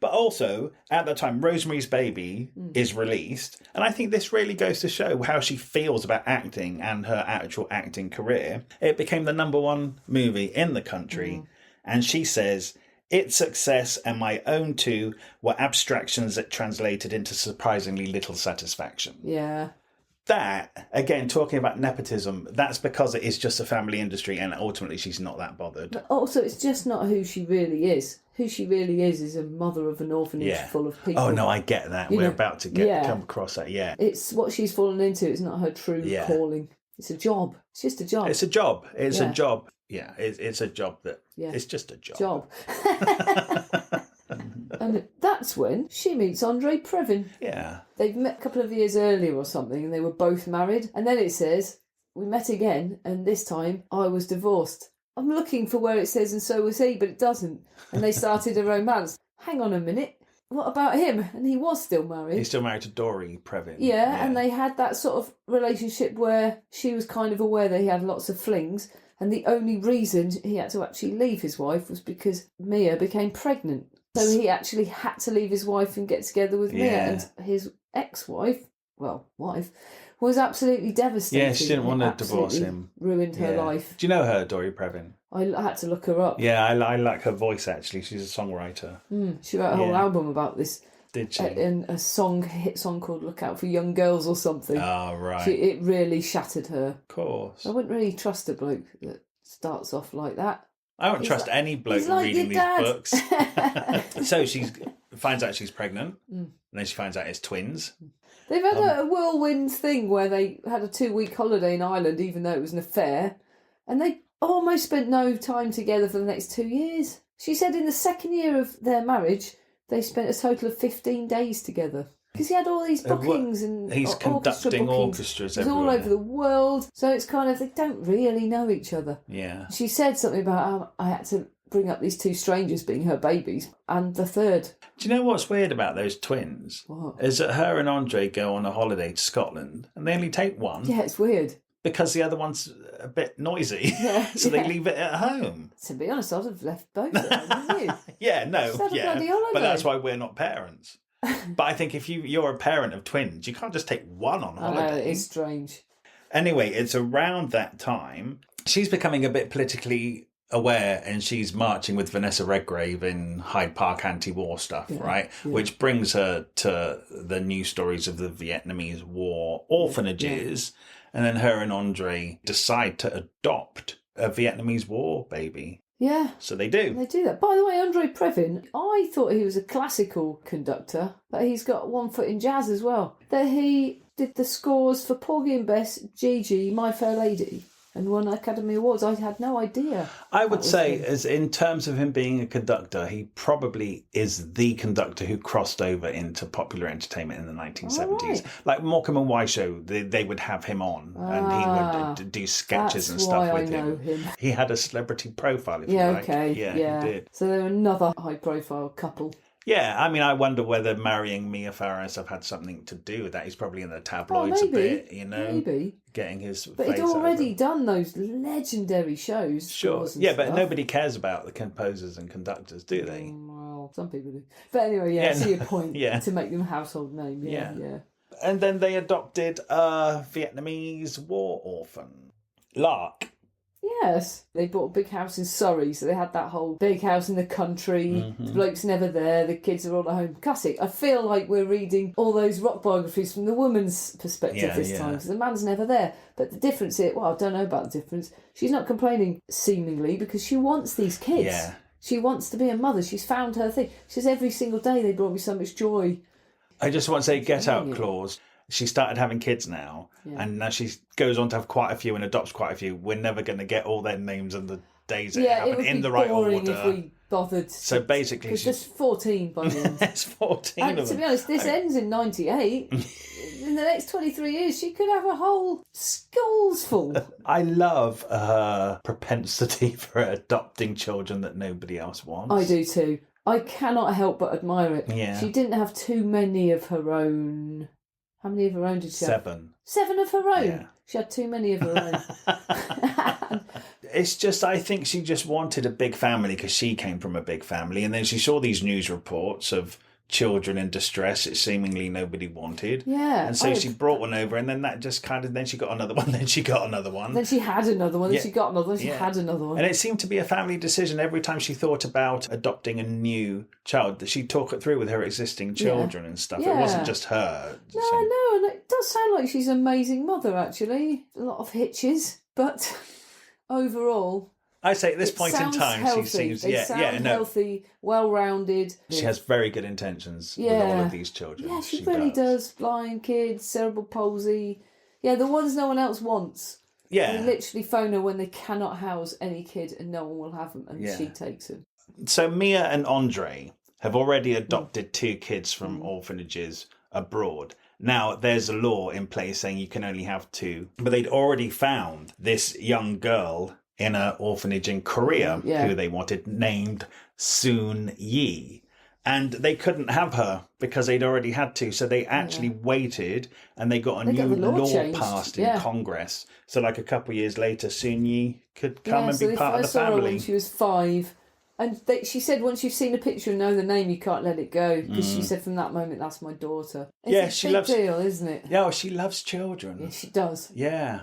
But also, at that time, Rosemary's Baby is released. And I think this really goes to show how she feels about acting and her actual acting career. It became the #1 movie in the country. And she says, its success and my own too were abstractions that translated into surprisingly little satisfaction. Yeah. That, again, talking about nepotism, that's because it is just a family industry and ultimately she's not that bothered. But also, it's just not who she really is. Who she really is a mother of an orphanage full of people. Oh, no, I get that. We're about to come across that, It's what she's fallen into. It's not her true calling. It's a job. It's just a job. It's a job. It's a job. Yeah, it's a job that... Yeah. It's just a job. And that's when she meets Andre Previn. Yeah. They've met a couple of years earlier or something, and they were both married. And then it says, we met again, and this time I was divorced. I'm looking for where it says, and so was he, but it doesn't. And they started a romance. Hang on a minute. What about him? And he was still married. He's still married to Dory Previn. Yeah, and they had that sort of relationship where she was kind of aware that he had lots of flings. And the only reason he had to actually leave his wife was because Mia became pregnant. So he actually had to leave his wife and get together with Mia. And his ex-wife, wife, was absolutely devastated. Yeah, she didn't want to divorce him. Ruined her life. Do you know her, Dory Previn? I had to look her up. Yeah, I like her voice, actually. She's a songwriter. She wrote a whole album about this. Did she? And a hit song called Look Out for Young Girls or something. Oh, right. It really shattered her. Of course. I wouldn't really trust a bloke that starts off like that. I don't trust any bloke reading these books. So she finds out she's pregnant, and then she finds out it's twins. They've had a whirlwind thing where they had a 2-week holiday in Ireland, even though it was an affair, and they almost spent no time together for the next 2 years. She said in the second year of their marriage, they spent a total of 15 days together. Because he had all these bookings and he's conducting orchestras everywhere. He's all over the world. So it's kind of, they don't really know each other. Yeah. She said something about how I had to bring up these 2 strangers being her babies and the third. Do you know what's weird about those twins? What? Is that her and Andre go on a holiday to Scotland and they only take one. Yeah, it's weird. Because the other one's a bit noisy. Yeah, so they leave it at home. To be honest, I'd have left both of them, wouldn't you? Yeah, no. Just had a bloody holiday. But that's why we're not parents. But I think if you're a parent of twins, you can't just take one on holiday. I know, it's strange. Anyway, it's around that time. She's becoming a bit politically aware and she's marching with Vanessa Redgrave in Hyde Park anti-war stuff, right? Yeah. Which brings her to the news stories of the Vietnamese War orphanages. Yeah. And then her and Andre decide to adopt a Vietnamese War baby. Yeah. So they do. They do that. By the way, Andre Previn, I thought he was a classical conductor, but he's got one foot in jazz as well. That he did the scores for Porgy and Bess, Gigi, My Fair Lady, and won Academy Awards. I had no idea. I would say, as in terms of him being a conductor, he probably is the conductor who crossed over into popular entertainment in the 1970s. Right. Like Morecambe and Wyshow, they would have him on and he would do sketches and stuff with him. He had a celebrity profile, if you like. Yeah, he did. So they're another high-profile couple. Yeah, I mean, I wonder whether marrying Mia Farrow and stuff had something to do with that. He's probably in the tabloids a bit, you know? Maybe. Getting his But he'd already done those legendary shows. Sure. Yeah, but nobody cares about the composers and conductors, do they? Well, some people do. But anyway, I see your point. To make them a household name. Yeah. And then they adopted a Vietnamese war orphan, Lark. Yes, they bought a big house in Surrey, so they had that whole big house in the country. The bloke's never there, the kids are all at home. Classic. I feel like we're reading all those rock biographies from the woman's perspective this time, because the man's never there. But the difference here, well, I don't know about the difference. She's not complaining, seemingly, because she wants these kids. Yeah. She wants to be a mother. She's found her thing. She says, every single day they brought me so much joy. I just want to say get out clause. She started having kids now, and now she goes on to have quite a few and adopts quite a few. We're never going to get all their names and the days that happen in the right order. If we bothered. So basically, because there's 14 by the end. There's 14 and of them. To be honest, this ends in 98. In the next 23 years, she could have a whole schools full. I love her propensity for adopting children that nobody else wants. I do too. I cannot help but admire it. Yeah. She didn't have too many of her own. How many of her own did she have? 7. 7 of her own? Yeah. She had too many of her own. It's just, I think she just wanted a big family because she came from a big family. And then she saw these news reports of children in distress that seemingly nobody wanted. Yeah. And so she brought one over, and then that just kind of, then she got another one, then she got another one. Then she had another one, then she got another one, she had another one. And it seemed to be a family decision every time she thought about adopting a new child, that she'd talk it through with her existing children and stuff. It wasn't just her. No, I know, and it does sound like she's an amazing mother, actually. A lot of hitches, but overall... I say at this point in time, healthy. she seems healthy, well-rounded. She has very good intentions with all of these children. Yeah, she really does. Blind kids, cerebral palsy. Yeah, the ones no one else wants. Yeah. They literally phone her when they cannot house any kid and no one will have them, and she takes them. So Mia and Andre have already adopted 2 kids from orphanages abroad. Now, there's a law in place saying you can only have 2, but they'd already found this young girl in an orphanage in Korea who they wanted, named Soon Yi. And they couldn't have her because they'd already had 2. So they actually waited, and they got a new law passed in Congress. So like a couple of years later, Soon Yi could come and be part of the family. Saw her when she was 5. And she said once you've seen a picture and know the name, you can't let it go. Because she said from that moment, that's my daughter. It's a big deal, isn't it? Yeah, she loves children. Yeah, she does. Yeah.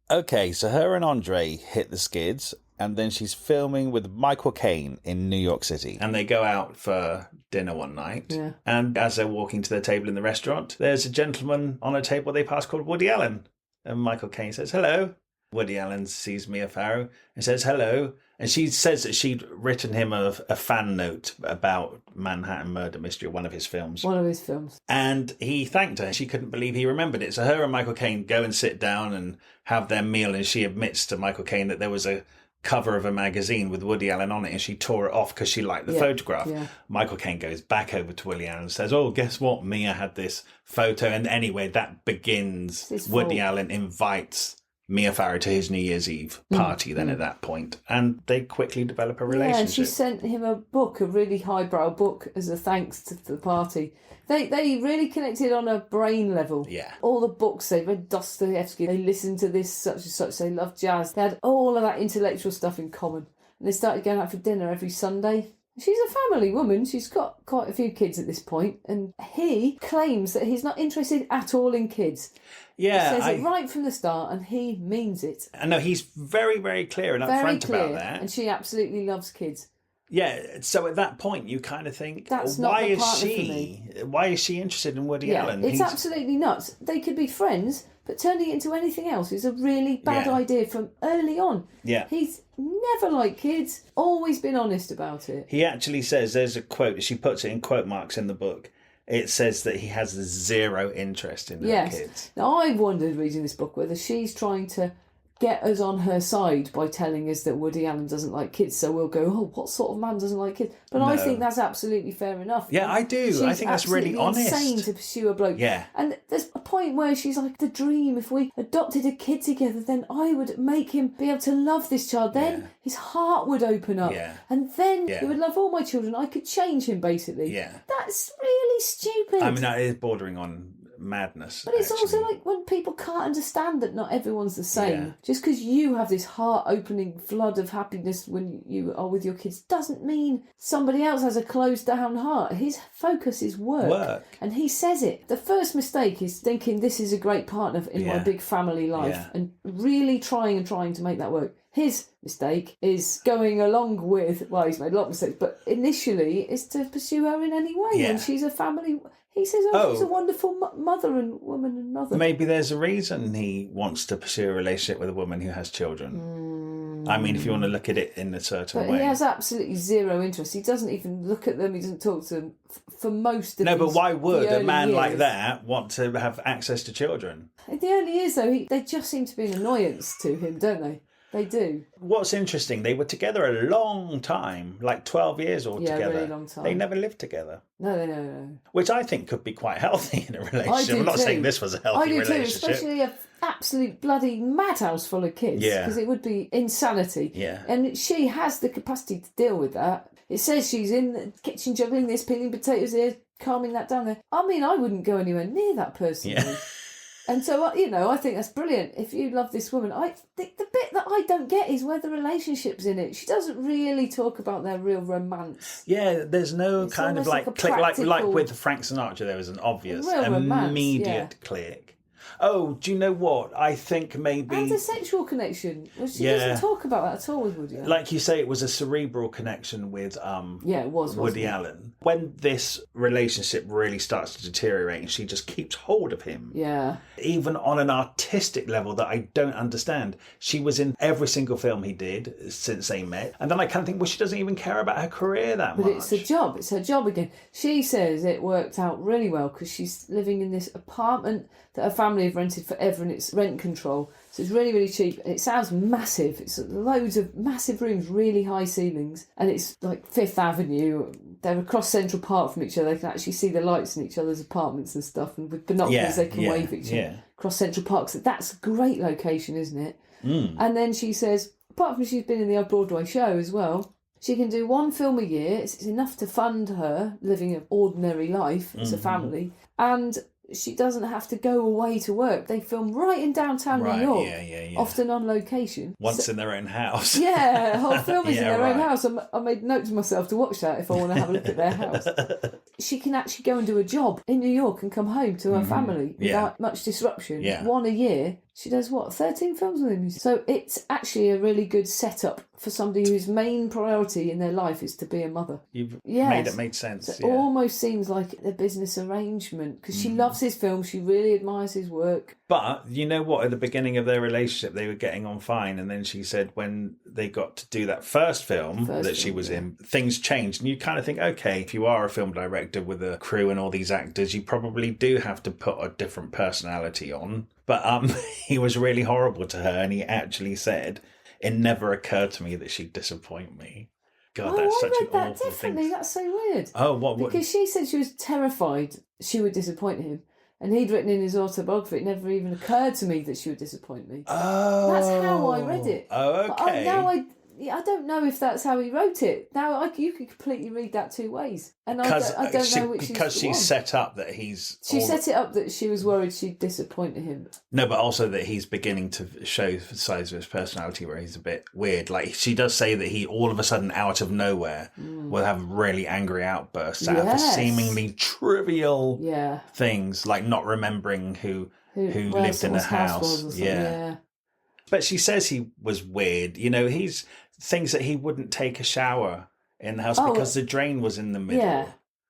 Okay, so her and Andre hit the skids, and then she's filming with Michael Caine in New York City. And they go out for dinner one night. Yeah. And as they're walking to their table in the restaurant, there's a gentleman on a table they pass called Woody Allen. And Michael Caine says, hello. Woody Allen sees Mia Farrow and says hello. And she says that she'd written him a fan note about Manhattan Murder Mystery, one of his films. One of his films. And he thanked her. She couldn't believe he remembered it. So her and Michael Caine go and sit down and have their meal. And she admits to Michael Caine that there was a cover of a magazine with Woody Allen on it, and she tore it off because she liked the photograph. Yeah. Michael Caine goes back over to Woody Allen and says, oh, guess what? Mia had this photo. And anyway, that begins. Woody Allen invites Mia Farrow to his New Year's Eve party then at that point, and they quickly develop a relationship. Yeah, and she sent him a book, a really highbrow book, as a thanks to the party. They really connected on a brain level. Yeah. All the books, they read Dostoevsky, they listened to this such and such, they loved jazz. They had all of that intellectual stuff in common. And they started going out for dinner every Sunday. She's a family woman. She's got quite a few kids at this point, and he claims that he's not interested at all in kids. Yeah, he says it right from the start, and he means it. I know, he's very, very clear and upfront about that. And she absolutely loves kids. Yeah, so at that point you kind of think, that's why not the is partner she? For me. Why is she interested in Woody Allen? It's absolutely nuts. They could be friends, but turning it into anything else is a really bad idea from early on. Yeah, he's never liked kids. Always been honest about it. He actually says, there's a quote. She puts it in quote marks in the book. It says that he has 0 interest in kids. Now, I wondered reading this book whether she's trying to get us on her side by telling us that Woody Allen doesn't like kids, so we'll go, oh, what sort of man doesn't like kids? But I think that's absolutely fair enough. Yeah, I do. I think that's really honest. It's insane to pursue a bloke. Yeah. And there's a point where she's like, the dream, if we adopted a kid together, then I would make him be able to love this child. Then his heart would open up. Yeah. And then he would love all my children. I could change him, basically. Yeah. That's really stupid. I mean, that is bordering on madness. But it's also like when people can't understand that not everyone's the same. Yeah. Just because you have this heart-opening flood of happiness when you are with your kids doesn't mean somebody else has a closed-down heart. His focus is work. And he says it. The first mistake is thinking this is a great partner in my big family life and really trying to make that work. His mistake is going along with, well, he's made a lot of mistakes, but initially is to pursue her in any way. And she's a family... He says, she's a wonderful mother and woman and mother. Maybe there's a reason he wants to pursue a relationship with a woman who has children. I mean, if you want to look at it in a certain way. He has absolutely zero interest. He doesn't even look at them. He doesn't talk to them for most of No, but why would a man years. like that want to have access to children? In the early years, though, they just seem to be an annoyance to him, don't they? They do. What's interesting, they were together a long time, like 12 years altogether. Yeah, a really long time. They never lived together. No. Which I think could be quite healthy in a relationship. I do I'm not too. saying this was a healthy relationship. I do too, especially an absolute bloody madhouse full of kids. Yeah. Because it would be insanity. Yeah. And she has the capacity to deal with that. It says she's in the kitchen juggling this, peeling potatoes here, calming that down there. I mean, I wouldn't go anywhere near that person. Yeah. And so, I think that's brilliant. If you love this woman, I think the bit that I don't get is where the relationship's in it. She doesn't really talk about their real romance. Yeah, there's no It's kind of almost like click, like with Frank Sinatra, there was an obvious, real romance, immediate click. Oh, do you know what? I think maybe... And a sexual connection. Well, she doesn't talk about that at all with Woody Allen. Like you say, it was a cerebral connection with it was, Woody Allen. When this relationship really starts to deteriorate and she just keeps hold of him. Yeah. Even on an artistic level that I don't understand. She was in every single film he did since they met. And then I kind of think, well, she doesn't even care about her career that much. But it's a job. It's her job again. She says it worked out really well because she's living in this apartment that her family have rented forever and it's rent control. So it's really, really cheap. And it sounds massive. It's loads of massive rooms, really high ceilings. And it's like Fifth Avenue. They're across Central Park from each other. They can actually see the lights in each other's apartments and stuff. And with binoculars, they can wave at each other across Central Park. So that's a great location, isn't it? And then she says, apart from she's been in the odd Broadway show as well, she can do one film a year. It's enough to fund her living an ordinary life as a family. And she doesn't have to go away to work. They film right in downtown New York, often on location. Once in their own house. Yeah, the whole film is in their own house. I made note to myself to watch that if I want to have a look at their house. She can actually go and do a job in New York and come home to her family without much disruption. Yeah. One a year. She does, 13 films with him? So it's actually a really good setup for somebody whose main priority in their life is to be a mother. You've made sense. So it almost seems like a business arrangement because she loves his film. She really admires his work. But you know what? At the beginning of their relationship, they were getting on fine. And then she said when they got to do that first film she was in, things changed. And you kind of think, okay, if you are a film director with a crew and all these actors, you probably do have to put a different personality on. But he was really horrible to her, and he actually said, it never occurred to me that she'd disappoint me. God, that's such an awful thing. That's so weird. Oh, what? Because she said she was terrified she would disappoint him. And he'd written in his autobiography, it never even occurred to me that she would disappoint me. Oh. That's how I read it. Oh, okay. But I don't know if that's how he wrote it. Now, you could completely read that two ways. And I don't know which is because she set up that he's... She set it up that she was worried she'd disappoint him. No, but also that he's beginning to show the sides of his personality where he's a bit weird. Like, she does say that he, all of a sudden, out of nowhere, will have really angry outbursts out of seemingly trivial things, like not remembering who lived in a house. Yeah. But she says he was weird. You know, he's things that he wouldn't take a shower in the house because the drain was in the middle. Yeah.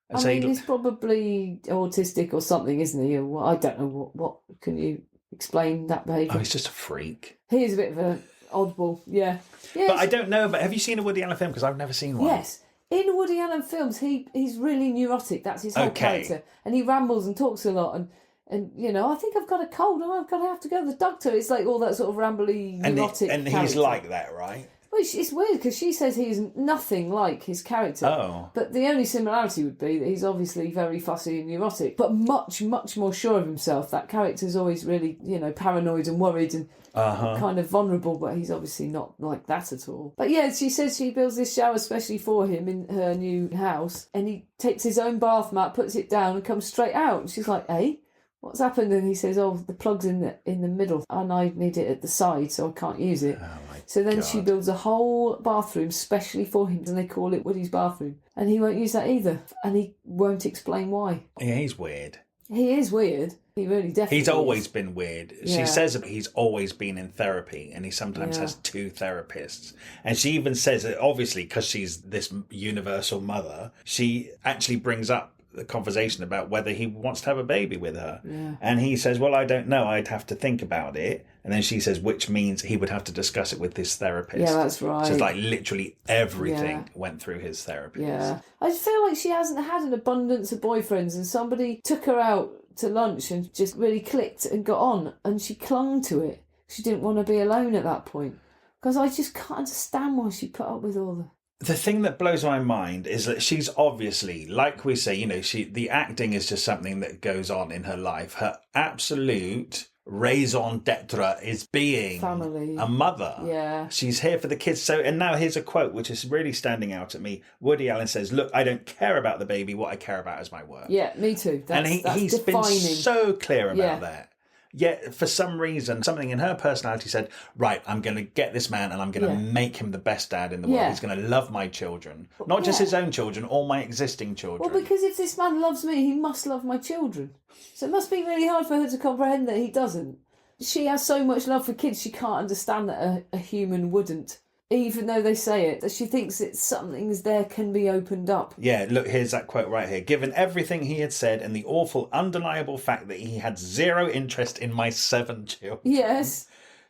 And he's probably autistic or something, isn't he? Or I don't know what can you explain that behaviour? Oh, he's just a freak. He is a bit of an oddball, yeah. But I don't know, but have you seen a Woody Allen film? Because I've never seen one. Yes. In Woody Allen films, he's really neurotic. That's his whole character. And he rambles and talks a lot and you know, I think I've got a cold and I'm going to have to go to the doctor. It's like all that sort of rambly, neurotic and he's like that, right? Which is weird because she says he's nothing like his character. Oh. But the only similarity would be that he's obviously very fussy and neurotic, but much, much more sure of himself. That character's always really, you know, paranoid and worried and kind of vulnerable, but he's obviously not like that at all. But yeah, she says she builds this shower especially for him in her new house, and he takes his own bath mat, puts it down and comes straight out. And she's like, hey? what's happened? And he says, oh, the plug's in the middle and I need it at the side, so I can't use it. Oh my So then God. she builds a whole bathroom specially for him, and they call it Woody's bathroom. And he won't use that either. And he won't explain why. Yeah, he's weird. He is weird. He really definitely He's always is. been weird. Yeah. She says that he's always been in therapy and he sometimes has 2 therapists. And she even says that obviously because she's this universal mother, she actually brings up the conversation about whether he wants to have a baby with her. Yeah. And he says, well, I don't know. I'd have to think about it. And then she says, which means he would have to discuss it with his therapist. Yeah, that's right. So it's like literally everything went through his therapist. Yeah. I feel like she hasn't had an abundance of boyfriends and somebody took her out to lunch and just really clicked and got on and she clung to it. She didn't want to be alone at that point. Because I just can't understand why she put up with all The thing that blows my mind is that she's obviously, like we say, the acting is just something that goes on in her life. Her absolute raison d'etre is being family. a mother. Yeah. She's here for the kids. So, and now here's a quote which is really standing out at me. Woody Allen says, look, I don't care about the baby. What I care about is my work. Yeah, me too. That's he's defining. been so clear about that. Yet, for some reason, something in her personality said, right, I'm going to get this man and I'm going to make him the best dad in the world. Yeah. He's going to love my children. Not just his own children, all my existing children. Well, because if this man loves me, he must love my children. So it must be really hard for her to comprehend that he doesn't. She has so much love for kids, she can't understand that a human wouldn't. Even though they say it, that she thinks it's something's there can be opened up. Yeah, look, here's that quote right here. Given everything he had said and the awful, undeniable fact that he had zero interest in my 7 children. Yes.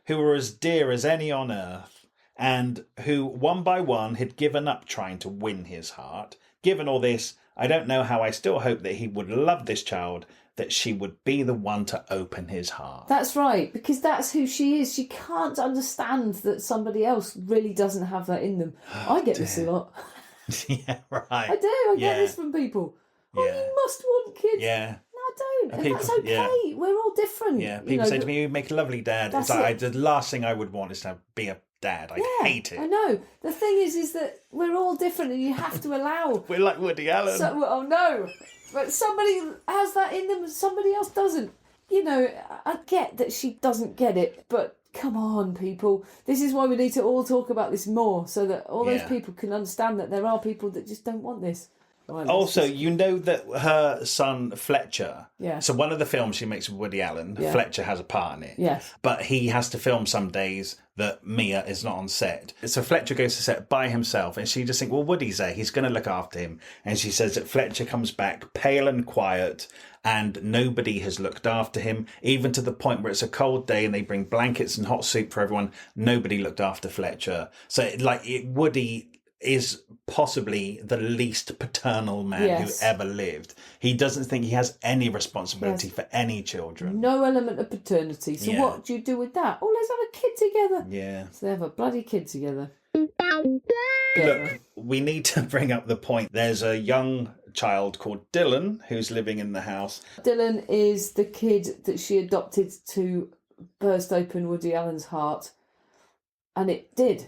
Who were as dear as any on earth, and who, one by one, had given up trying to win his heart. Given all this, I don't know how I still hope that he would love this child, that she would be the one to open his heart. That's right, because that's who she is. She can't understand that somebody else really doesn't have that in them. I get this a lot. Yeah, right. I do. I get this from people. Oh, you must want kids. Yeah. No, I don't. And People- that's okay. yeah. We're all different. Yeah, people say to me, you make a lovely dad. It's That's like, it. the last thing I would want is to be a dad. I hate it. I know. The thing is that we're all different and you have to allow... We're like Woody Allen. oh, no. But somebody has that in them and somebody else doesn't. I get that she doesn't get it, but come on, people. This is why we need to all talk about this more so that all those people can understand that there are people that just don't want this. Right, Also, you know that her son Fletcher, Yeah. so one of the films she makes with Woody Allen, Fletcher has a part in it. Yes. But he has to film some days that Mia is not on set. So Fletcher goes to set by himself and she just thinks, well, Woody's there, he's going to look after him. And she says that Fletcher comes back pale and quiet and nobody has looked after him, even to the point where it's a cold day and they bring blankets and hot soup for everyone. Nobody looked after Fletcher. So Woody is possibly the least paternal man who ever lived. He doesn't think he has any responsibility for any children. No element of paternity. So what do you do with that? Oh, let's have a kid together. Yeah. So they have a bloody kid together. Look, we need to bring up the point. There's a young child called Dylan who's living in the house. Dylan is the kid that she adopted to burst open Woody Allen's heart. And it did.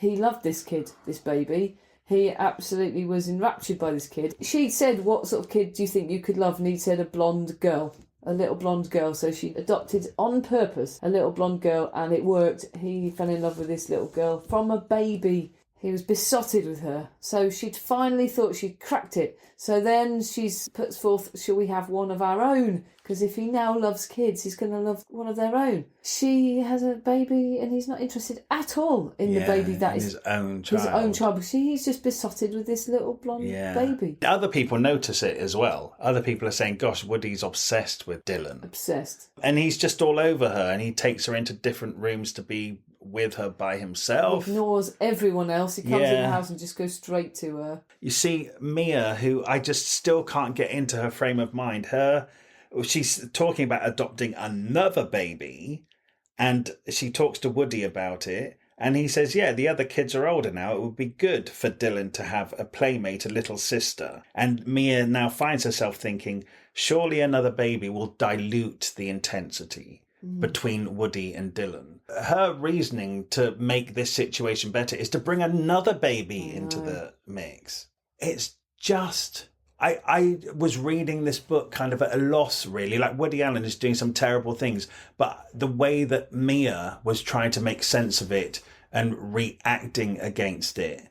He loved this kid, this baby. He absolutely was enraptured by this kid. She said, what sort of kid do you think you could love? And he said, a blonde girl. A little blonde girl. So she adopted on purpose a little blonde girl and it worked. He fell in love with this little girl from a baby. He was besotted with her. So she'd finally thought she'd cracked it. So then she puts forth, shall we have one of our own? Because if he now loves kids, he's going to love one of their own. She has a baby and he's not interested at all in the baby that is his own child. His own child. He's just besotted with this little blonde baby. Other people notice it as well. Other people are saying, gosh, Woody's obsessed with Dylan. Obsessed. And he's just all over her and he takes her into different rooms to be with her by himself. Ignores everyone else. He comes in the house and just goes straight to her. You see, Mia, who I just still can't get into her frame of mind, she's talking about adopting another baby and she talks to Woody about it and he says, yeah, the other kids are older now. It would be good for Dylan to have a playmate, a little sister. And Mia now finds herself thinking, surely another baby will dilute the intensity between Woody and Dylan. Her reasoning to make this situation better is to bring another baby into the mix. It's just I was reading this book kind of at a loss, really. Like, Woody Allen is doing some terrible things, but the way that Mia was trying to make sense of it and reacting against it,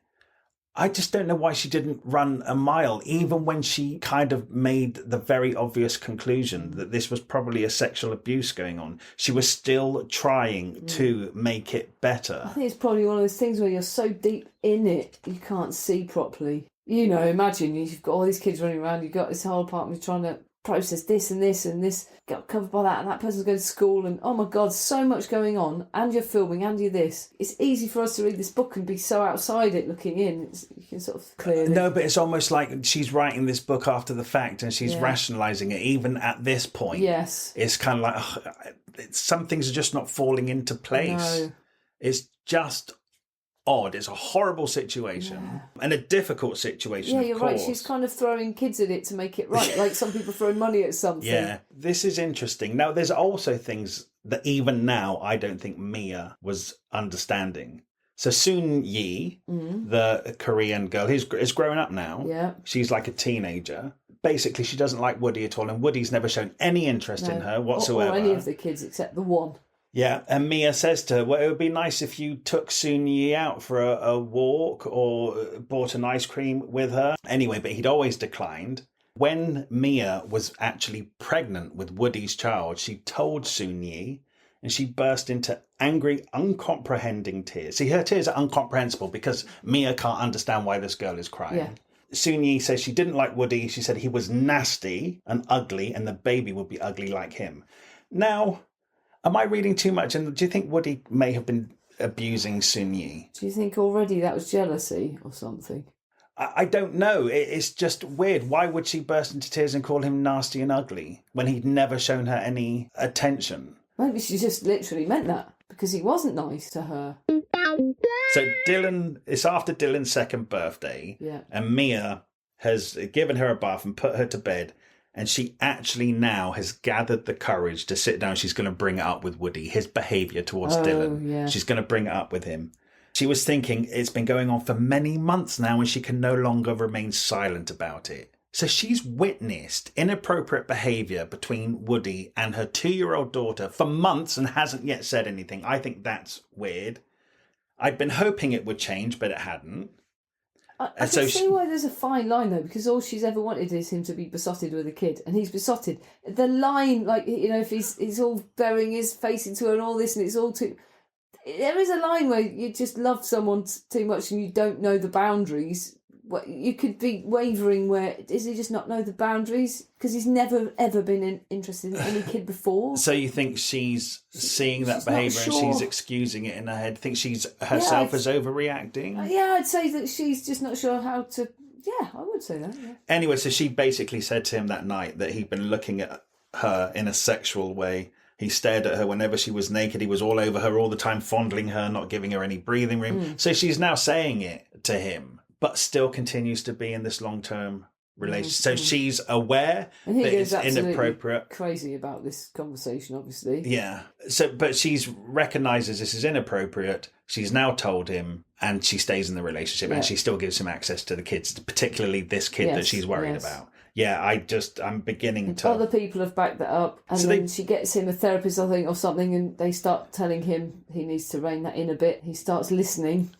I just don't know why she didn't run a mile, even when she kind of made the very obvious conclusion that this was probably a sexual abuse going on. She was still trying to make it better. I think it's probably one of those things where you're so deep in it, you can't see properly. You know, imagine you've got all these kids running around, you've got this whole apartment trying to process this and this and this, got covered by that, and that person's going to school, and oh my God, so much going on, and you're filming, and you're this. It's easy for us to read this book and be so outside it looking in. You can sort of clearly... No, but it's almost like she's writing this book after the fact and she's rationalising it, even at this point. Yes. It's kind of like, some things are just not falling into place. No. It's just odd. It's a horrible situation and a difficult situation. Yeah, you're right. She's kind of throwing kids at it to make it right, like some people throw money at something. Yeah, this is interesting. Now, there's also things that even now I don't think Mia was understanding. So Soon Yi, the Korean girl, is growing up now. Yeah, she's like a teenager. Basically, she doesn't like Woody at all, and Woody's never shown any interest in her whatsoever. Or any of the kids except the one. Yeah, and Mia says to her, well, it would be nice if you took Soon Yi out for a walk or bought an ice cream with her. Anyway, but he'd always declined. When Mia was actually pregnant with Woody's child, she told Soon Yi, and she burst into angry, uncomprehending tears. See, her tears are incomprehensible because Mia can't understand why this girl is crying. Yeah. Soon Yi says she didn't like Woody. She said he was nasty and ugly, and the baby would be ugly like him. Now... am I reading too much? And do you think Woody may have been abusing Soon Yi? Do you think already that was jealousy or something? I don't know. It's just weird. Why would she burst into tears and call him nasty and ugly when he'd never shown her any attention? Maybe she just literally meant that because he wasn't nice to her. So it's after Dylan's second birthday, and Mia has given her a bath and put her to bed. And she actually now has gathered the courage to sit down. She's going to bring it up with Woody, his behaviour towards Dylan. Yeah. She's going to bring it up with him. She was thinking it's been going on for many months now and she can no longer remain silent about it. So she's witnessed inappropriate behaviour between Woody and her 2-year-old daughter for months and hasn't yet said anything. I think that's weird. I'd been hoping it would change, but it hadn't. I can see why there's a fine line, though, because all she's ever wanted is him to be besotted with a kid, and he's besotted. The line, like, you know, if he's all burying his face into her and all this, and it's all too... There is a line where you just love someone too much and you don't know the boundaries. You could be wavering where... Does he just not know the boundaries? Because he's never, ever been interested in any kid before. So you think she's seeing that behaviour and she's excusing it in her head? Think she's herself is overreacting? Yeah, I'd say that she's just not sure how to... Yeah, I would say that, yeah. Anyway, so she basically said to him that night that he'd been looking at her in a sexual way. He stared at her whenever she was naked. He was all over her all the time, fondling her, not giving her any breathing room. So she's now saying it to him, but still continues to be in this long-term relationship. So she's aware that it's inappropriate. Crazy about this conversation, obviously. Yeah. So, but she's recognises this is inappropriate. She's now told him, and she stays in the relationship, and she still gives him access to the kids, particularly this kid that she's worried about. Yeah, I'm beginning to... Other people have backed that up, and so then she gets him a therapist, I think, or something, and they start telling him he needs to rein that in a bit. He starts listening.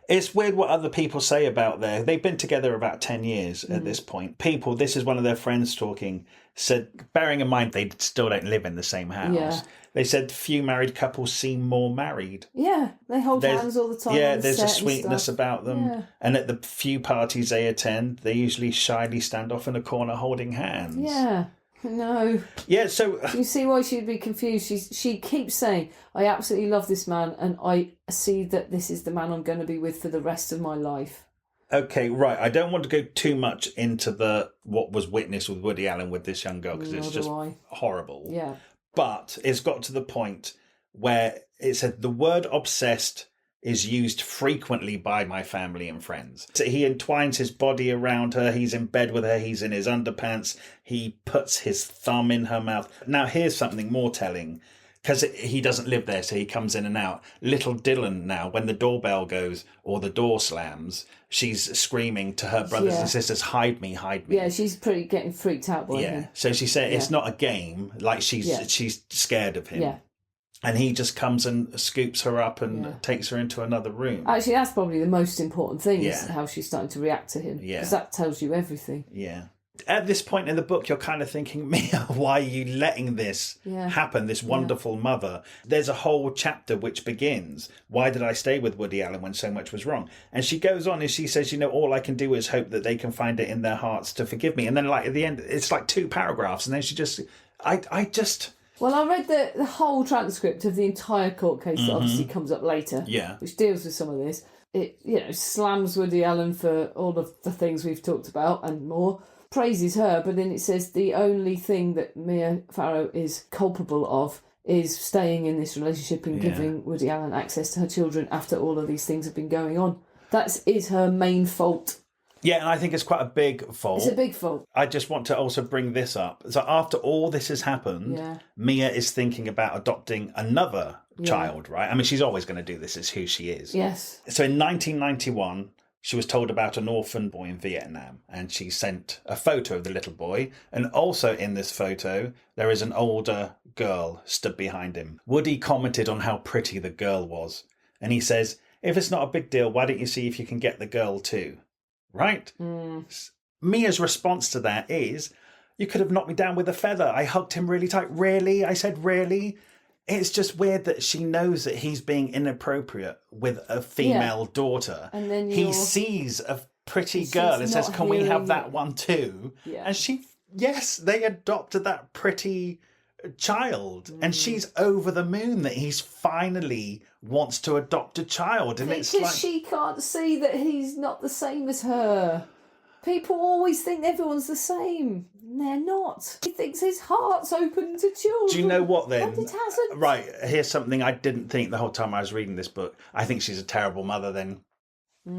It's weird what other people say about they've been together about 10 years at this point. People, this is one of their friends talking, said, bearing in mind they still don't live in the same house, they said few married couples seem more married. Yeah, they hold hands all the time. Yeah, there's a sweetness about them. Yeah. And at the few parties they attend, they usually shyly stand off in a corner holding hands. Yeah. No. Yeah, so... You see why she'd be confused. She keeps saying, I absolutely love this man and I see that this is the man I'm going to be with for the rest of my life. Okay, right. I don't want to go too much into what was witnessed with Woody Allen with this young girl because it's just horrible. Yeah. But it's got to the point where it said the word obsessed is used frequently by my family and friends. So he entwines his body around her. He's in bed with her. He's in his underpants. He puts his thumb in her mouth. Now, here's something more telling. because he doesn't live there, so he comes in and out. Little Dylan now, when the doorbell goes or the door slams, she's screaming to her brothers and sisters, hide me, hide me. Yeah, she's pretty getting freaked out by him. So she said it's not a game, like she's scared of him. Yeah. And he just comes and scoops her up and takes her into another room. Actually, that's probably the most important thing, is how she's starting to react to him. Yeah. Because that tells you everything. Yeah. At this point in the book, you're kind of thinking, Mia, why are you letting this happen, this wonderful mother? There's a whole chapter which begins, why did I stay with Woody Allen when so much was wrong? And she goes on and she says, all I can do is hope that they can find it in their hearts to forgive me. And then at the end, it's like 2 paragraphs. And then she just, I just... Well, I read the whole transcript of the entire court case that obviously comes up later, which deals with some of this. It, slams Woody Allen for all of the things we've talked about and more, praises her, but then it says the only thing that Mia Farrow is culpable of is staying in this relationship and giving Woody Allen access to her children after all of these things have been going on. That is her main fault. Yeah, and I think it's quite a big fault. It's a big fault. I just want to also bring this up. So after all this has happened, Mia is thinking about adopting another child, right? I mean, she's always going to do this. It's who she is. Yes. So in 1991, she was told about an orphan boy in Vietnam, and she sent a photo of the little boy. And also in this photo, there is an older girl stood behind him. Woody commented on how pretty the girl was. And he says, if it's not a big deal, why don't you see if you can get the girl too? Right? Mia's response to that is, you could have knocked me down with a feather. I hugged him really tight. Really? I said, really? It's just weird that she knows that he's being inappropriate with a female daughter. And then he sees a pretty girl and says, can we have that one too? Yeah. And they adopted that pretty child. And she's over the moon that he's finally wants to adopt a child. And because she can't see that he's not the same as her. People always think everyone's the same. They're not. He thinks his heart's open to children. Do you know what then? And it hasn't. Right, here's something I didn't think the whole time I was reading this book. I think she's a terrible mother then.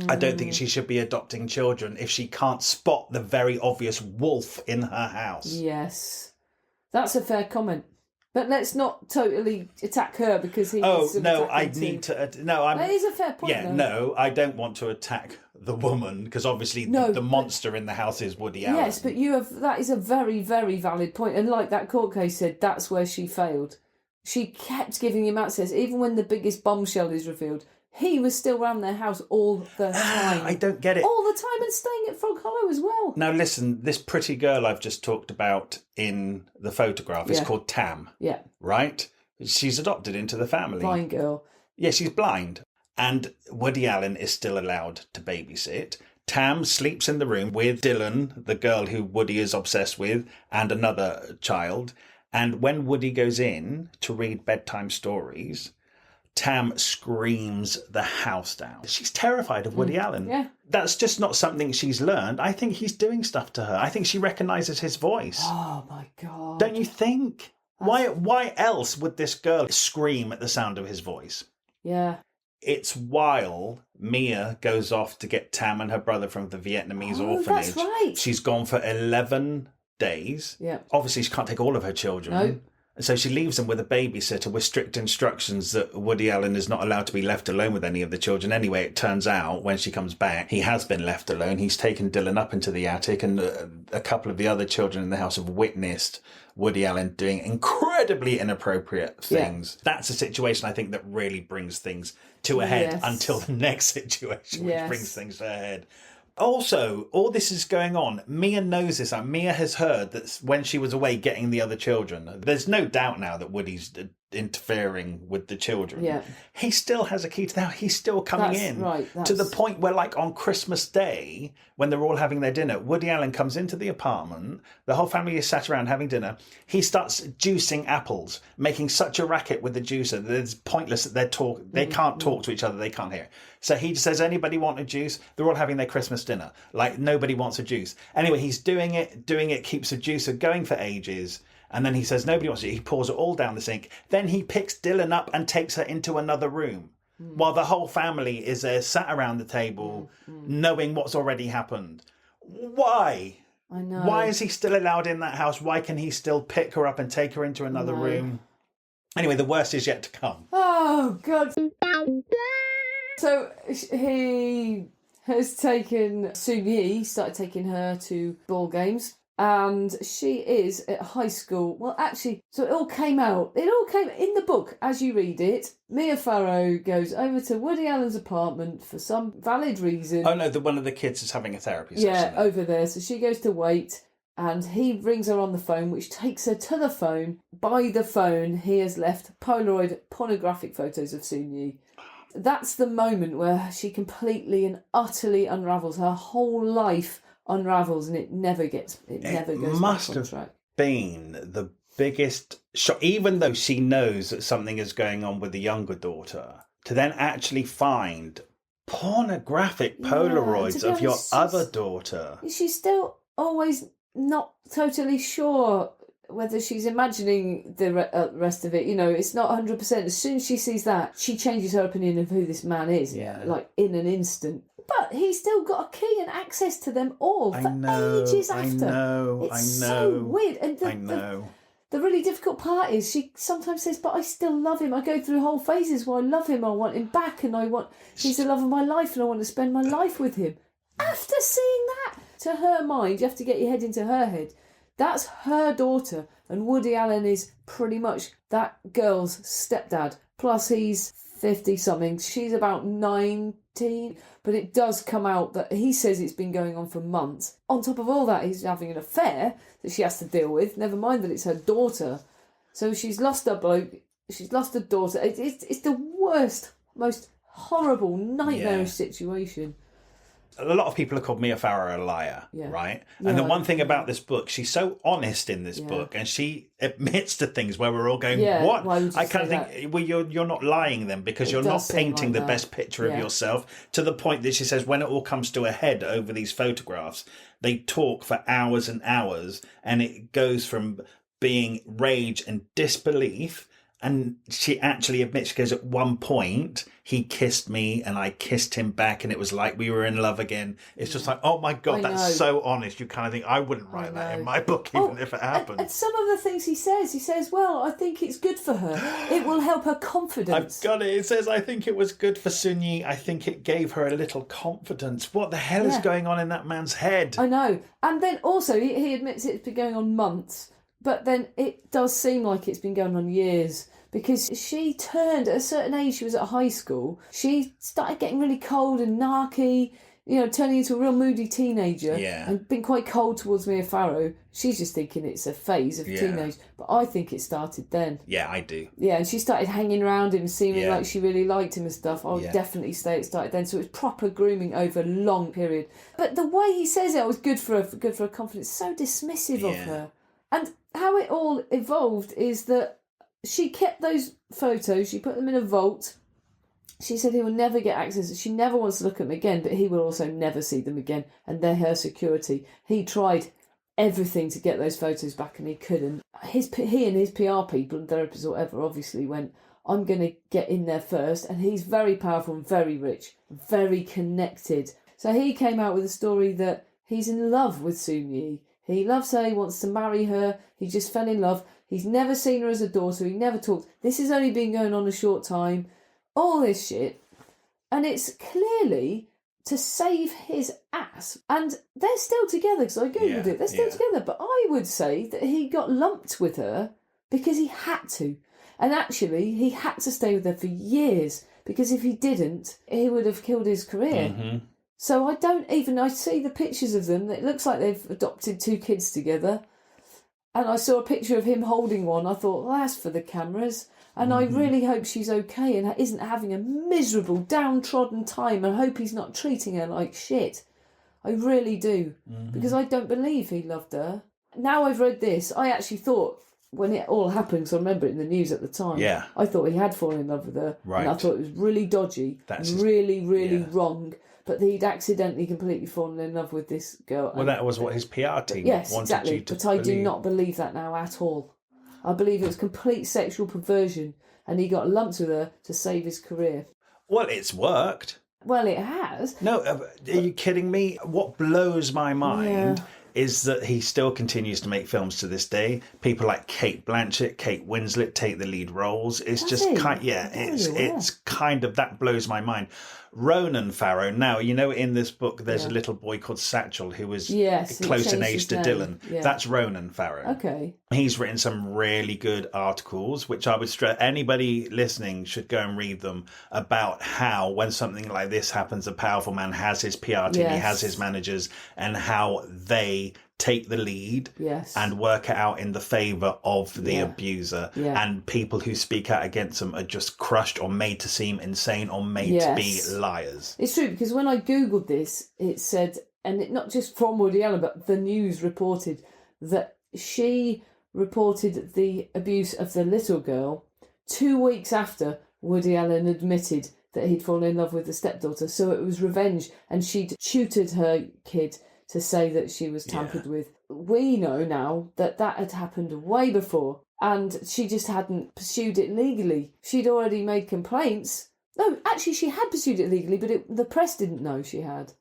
I don't think she should be adopting children if she can't spot the very obvious wolf in her house. Yes. That's a fair comment. But let's not totally attack her because he. Oh no, I need to. No, I'm. That is a fair point. Yeah, no, I don't want to attack the woman because obviously the monster in the house is Woody Allen. Yes, but that is a very, very valid point. And like that court case said, that's where she failed. She kept giving him access, even when the biggest bombshell is revealed. He was still around their house all the time. I don't get it. All the time, and staying at Frog Hollow as well. Now listen, this pretty girl I've just talked about in the photograph is called Tam. Yeah. Right? She's adopted into the family. Blind girl. Yeah, she's blind. And Woody Allen is still allowed to babysit. Tam sleeps in the room with Dylan, the girl who Woody is obsessed with, and another child. And when Woody goes in to read bedtime stories, Tam screams the house down. She's terrified of Woody Allen. Yeah. That's just not something she's learned. I think he's doing stuff to her. I think she recognises his voice. Oh, my God. Don't you think? Why else would this girl scream at the sound of his voice? Yeah. It's while Mia goes off to get Tam and her brother from the Vietnamese orphanage. That's right. She's gone for 11 days. Yeah. Obviously, she can't take all of her children. No. So she leaves them with a babysitter with strict instructions that Woody Allen is not allowed to be left alone with any of the children. Anyway, it turns out when she comes back, he has been left alone. He's taken Dylan up into the attic, and a couple of the other children in the house have witnessed Woody Allen doing incredibly inappropriate things. Yeah. That's a situation I think that really brings things to a head until the next situation, which brings things to a head. Also, all this is going on. Mia knows this. Mia has heard that when she was away getting the other children, there's no doubt now that Woody's interfering with the children. Yeah. He still has a key to the house. He's still coming in. Right. To the point where, like, on Christmas Day, when they're all having their dinner, Woody Allen comes into the apartment. The whole family is sat around having dinner. He starts juicing apples, making such a racket with the juicer that it's pointless that they can't talk to each other. They can't hear. So he says, anybody want a juice? They're all having their Christmas dinner. Like, nobody wants a juice. Anyway, he's doing it, keeps the juicer going for ages. And then he says, nobody wants it. He pours it all down the sink. Then he picks Dylan up and takes her into another room while the whole family is there sat around the table knowing what's already happened. Why? I know. Why is he still allowed in that house? Why can he still pick her up and take her into another room? Anyway, the worst is yet to come. Oh, God. So he has taken Soon-Yi, started taking her to ball games. And she is at high school. Well, actually, so it all came in the book as you read it. Mia Farrow goes over to Woody Allen's apartment for some valid reason. Oh, no, one of the kids is having a therapy session. Yeah, over there. So she goes to wait, and he rings her on the phone, which takes her to the phone. By the phone, he has left Polaroid pornographic photos of Soon-Yi. That's the moment where she completely and utterly unravels. Her whole life unravels, and it never goes back on track. Been the biggest shock, even though she knows that something is going on with the younger daughter, to then actually find pornographic Polaroids of your other daughter. She's still always not totally sure whether she's imagining the rest of it. It's not 100%. As soon as she sees that, she changes her opinion of who this man is, like in an instant. But he's still got a key and access to them all for ages after. It's so weird. And the really difficult part is she sometimes says, but I still love him. I go through whole phases where I love him, I want him back, and he's the love of my life, and I want to spend my life with him. After seeing that, to her mind, you have to get your head into her head. That's her daughter, and Woody Allen is pretty much that girl's stepdad. Plus he's 50-something. She's about 19. But it does come out that he says it's been going on for months. On top of all that, he's having an affair that she has to deal with. Never mind that it's her daughter. So she's lost her bloke. She's lost her daughter. It's the worst, most horrible, nightmarish situation. A lot of people have called Mia Farrow a liar, right? And the one thing about this book, she's so honest in this book, and she admits to things where we're all going, what? I kind of think, well, you're not lying then, because you're not painting the best picture of yourself, to the point that she says when it all comes to a head over these photographs, they talk for hours and hours, and it goes from being rage and disbelief. And she actually admits, she goes, at one point, he kissed me and I kissed him back and it was like we were in love again. It's just like, oh my God, that's so honest. You kind of think, I wouldn't write that in my book, even if it happened. And some of the things he says, well, I think it's good for her. It will help her confidence. I've got it. It says, I think it was good for Soon-Yi. I think it gave her a little confidence. What the hell is going on in that man's head? I know. And then also, he admits it's been going on months, but then it does seem like it's been going on years. Because she turned, at a certain age, she was at high school, she started getting really cold and narky, turning into a real moody teenager. And being quite cold towards Mia Farrow. She's just thinking it's a phase of teenage. But I think it started then. Yeah, I do. Yeah, and she started hanging around him, seeming like she really liked him and stuff. I would definitely say it started then. So it was proper grooming over a long period. But the way he says it was good for her confidence, so dismissive of her. And how it all evolved is that she kept those photos, she put them in a vault. She said he will never get access. She never wants to look at them again, but he will also never see them again, and they're her security. He tried everything to get those photos back and he couldn't. He and his PR people and therapists or whatever obviously went, I'm going to get in there first. And he's very powerful and very rich, very connected. So he came out with a story that he's in love with Soon-Yi. He loves her, he wants to marry her, he just fell in love. He's never seen her as a daughter. He never talked. This has only been going on a short time. All this shit. And it's clearly to save his ass. And they're still together, because I Googled it. They're still together. But I would say that he got lumped with her because he had to. And actually, he had to stay with her for years. Because if he didn't, he would have killed his career. Mm-hmm. So I see the pictures of them. It looks like they've adopted 2 kids together. And I saw a picture of him holding one. I thought, well, that's for the cameras. And I really hope she's okay and isn't having a miserable, downtrodden time. And I hope he's not treating her like shit. I really do. Because I don't believe he loved her. Now I've read this, I actually thought, when it all happened, because I remember it in the news at the time, I thought he had fallen in love with her. Right. And I thought it was really dodgy. That's really wrong. But he'd accidentally completely fallen in love with this girl. Well, that was what his PR team wanted you to believe. But I do not believe that now at all. I believe it was complete sexual perversion, and he got lumped with her to save his career. Well, it's worked. Well, it has. No, are you kidding me? What blows my mind is that he still continues to make films to this day. People like Kate Blanchett, Kate Winslet take the lead roles. It's just it's kind of, that blows my mind. Ronan Farrow. Now, in this book, there's a little boy called Satchel who was close in age to Dylan. Yeah. That's Ronan Farrow. Okay. He's written some really good articles, which I would stress anybody listening should go and read them, about how when something like this happens, a powerful man has his PR team, he has his managers, and how they take the lead and work it out in the favour of the abuser. Yeah. And people who speak out against them are just crushed or made to seem insane or made to be liars. It's true, because when I Googled this, it said, and it, not just from Woody Allen, but the news reported that she reported the abuse of the little girl 2 weeks after Woody Allen admitted that he'd fallen in love with the stepdaughter. So it was revenge, and she'd tutored her kid to say that she was tampered with. We know now that had happened way before, and she just hadn't pursued it legally. She'd already made complaints. No, actually, she had pursued it legally, but the press didn't know she had.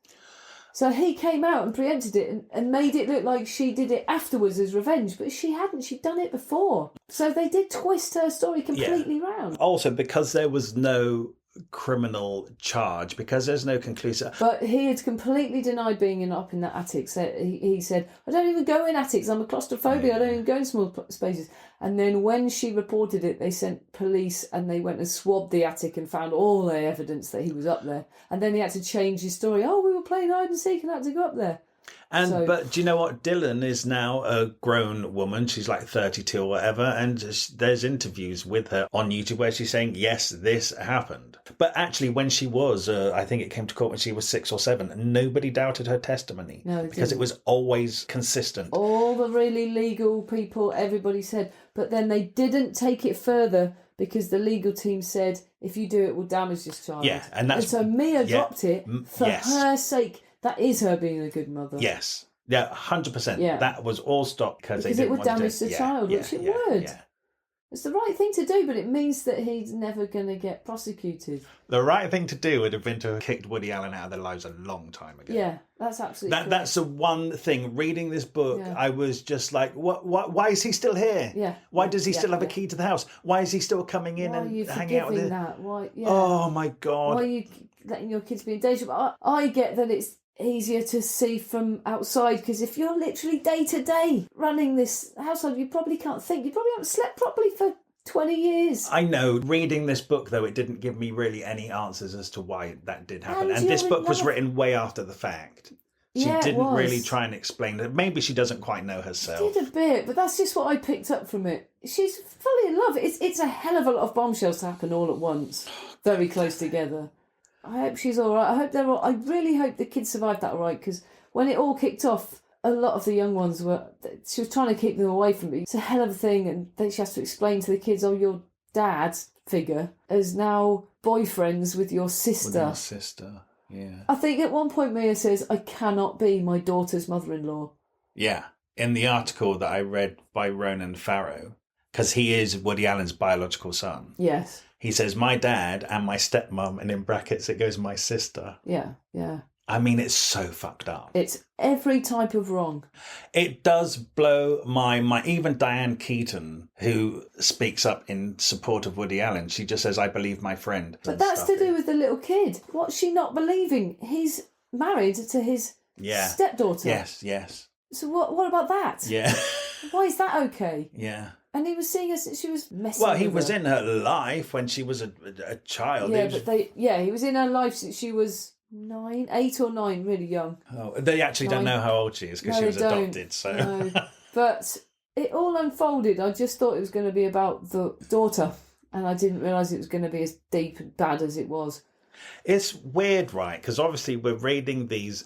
So he came out and preempted it and made it look like she did it afterwards as revenge, but she hadn't. She'd done it before. So they did twist her story completely round. Also, because there was no criminal charge, because there's no conclusive. But he had completely denied being up in that attic. So he said, I don't even go in attics, I'm a claustrophobic, I don't even go in small spaces. And then when she reported it, they sent police and they went and swabbed the attic and found all the evidence that he was up there. And then he had to change his story. Oh, we were playing hide and seek and I had to go up there. But do you know what? Dylan is now a grown woman. She's like 32 or whatever. And there's interviews with her on YouTube where she's saying, yes, this happened. But actually, when she was, I think it came to court when she was 6 or 7, nobody doubted her testimony. No, because it was always consistent. All the really legal people, everybody said, but then they didn't take it further because the legal team said, if you do it, will damage this child. Yeah, and so Mia dropped it for her sake. That is her being a good mother. Yes. Yeah, 100%. Yeah. That was all stopped because it would damage the child, which it would. Yeah. It's the right thing to do, but it means that he's never going to get prosecuted. The right thing to do would have been to have kicked Woody Allen out of their lives a long time ago. Yeah, that's absolutely correct. That's the one thing. Reading this book, I was just like, why is he still here? Yeah. Why does he still have a key to the house? Why is he still coming in and hanging out with it? That? Why? Yeah. Oh, my God. Why are you letting your kids be in danger? But I get that it's easier to see from outside, because if you're literally day to day running this household, you probably can't think. You probably haven't slept properly for 20 years. I know. Reading this book, though, it didn't give me really any answers as to why that did happen. And this book was written way after the fact. She didn't really try and explain it. Maybe she doesn't quite know herself. She did a bit, but that's just what I picked up from it. She's fully in love. It's a hell of a lot of bombshells to happen all at once, very close together. I hope she's all right. I hope they're all. I really hope the kids survived that all right, because when it all kicked off, a lot of the young ones she was trying to keep them away from it. It's a hell of a thing, and then she has to explain to the kids, oh, your dad figure is now boyfriends with your sister. With your sister, yeah. I think at one point Mia says, I cannot be my daughter's mother-in-law. Yeah. In the article that I read by Ronan Farrow, because he is Woody Allen's biological son. Yes. He says, my dad and my stepmom, and in brackets it goes, my sister. Yeah, yeah. I mean, it's so fucked up. It's every type of wrong. It does blow my mind. Even Diane Keaton, who speaks up in support of Woody Allen, she just says, I believe my friend. But that's to do with the little kid. What's she not believing? He's married to his stepdaughter. Yes, yes. So what about that? Yeah. Why is that okay? Yeah. And he was seeing her, she was messing with her. Well, he was in her life when she was a child. Yeah, he was in her life since she was 8 or 9, really young. Oh, they actually don't know how old she is because she was adopted. So, no. But it all unfolded. I just thought it was going to be about the daughter, and I didn't realise it was going to be as deep and bad as it was. It's weird, right? Because obviously we're reading these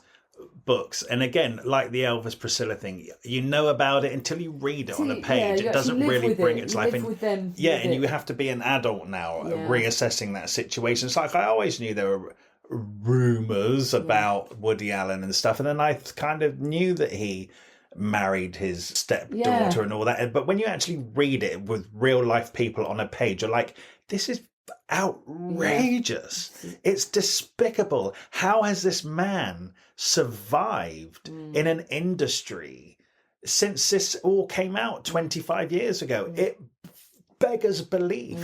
books, and again, like the Elvis Priscilla thing, you know about it until you read it on a page. It doesn't really bring its life in. And you have to be an adult now, reassessing that situation. It's like I always knew there were rumours about Woody Allen and stuff, and then I kind of knew that he married his stepdaughter and all that. But when you actually read it with real life people on a page, you're like, this is outrageous. Yeah. It's despicable. How has this man survived in an industry since this all came out 25 years ago? It beggars belief.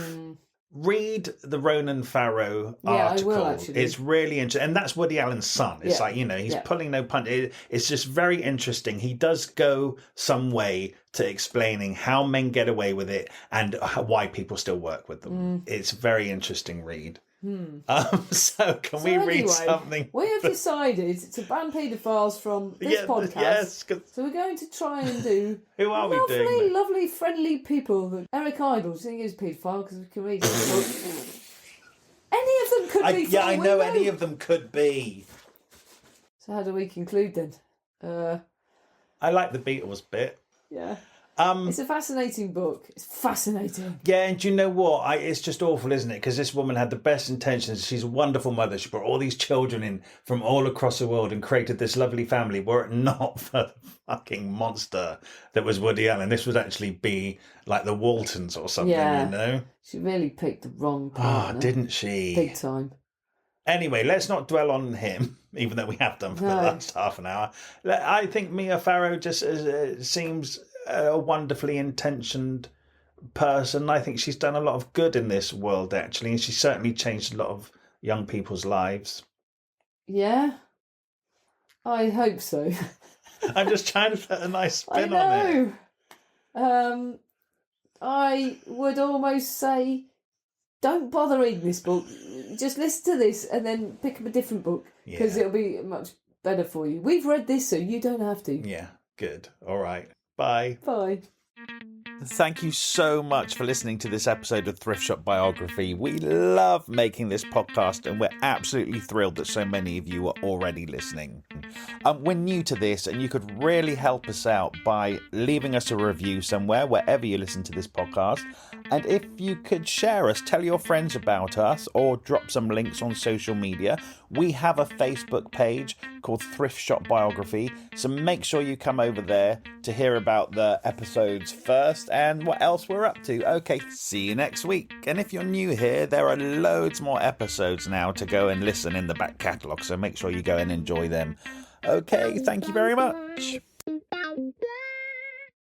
Read the Ronan Farrow article. I will, actually. It's really interesting. And that's Woody Allen's son. It's like, he's pulling no punch. It's just very interesting. He does go some way to explaining how men get away with it and why people still work with them. It's a very interesting read. So we read something? We have decided to ban paedophiles from this podcast. Yes. So we're going to try and do Who are we doing? Lovely, friendly people. Eric Idle, do you think he's a paedophile? Because we can read it. Any of them could be. Yeah, I know any of them could be. So how do we conclude then? I like the Beatles bit. Yeah. It's a fascinating book. It's fascinating. Yeah, and do you know what? It's just awful, isn't it? Because this woman had the best intentions. She's a wonderful mother. She brought all these children in from all across the world and created this lovely family. Were it not for the fucking monster that was Woody Allen, this would actually be like the Waltons or something, you know? She really picked the wrong partner. Oh, didn't she? Big time. Anyway, let's not dwell on him, even though we have done for the last half an hour. I think Mia Farrow just seems a wonderfully intentioned person. I think she's done a lot of good in this world, actually, and she's certainly changed a lot of young people's lives. Yeah, I hope so. I'm just trying to put a nice spin on it. I would almost say, don't bother reading this book. Just listen to this and then pick up a different book, because it'll be much better for you. We've read this, so you don't have to. Yeah, good. All right. Bye. Bye. Thank you so much for listening to this episode of Thrift Shop Biography. We love making this podcast and we're absolutely thrilled that so many of you are already listening. We're new to this and you could really help us out by leaving us a review somewhere, wherever you listen to this podcast. And if you could share us, tell your friends about us or drop some links on social media. We have a Facebook page called Thrift Shop Biography, so make sure you come over there to hear about the episodes first and what else we're up to. Okay, see you next week. And if you're new here, there are loads more episodes now to go and listen in the back catalogue, so make sure you go and enjoy them. Okay, thank you very much.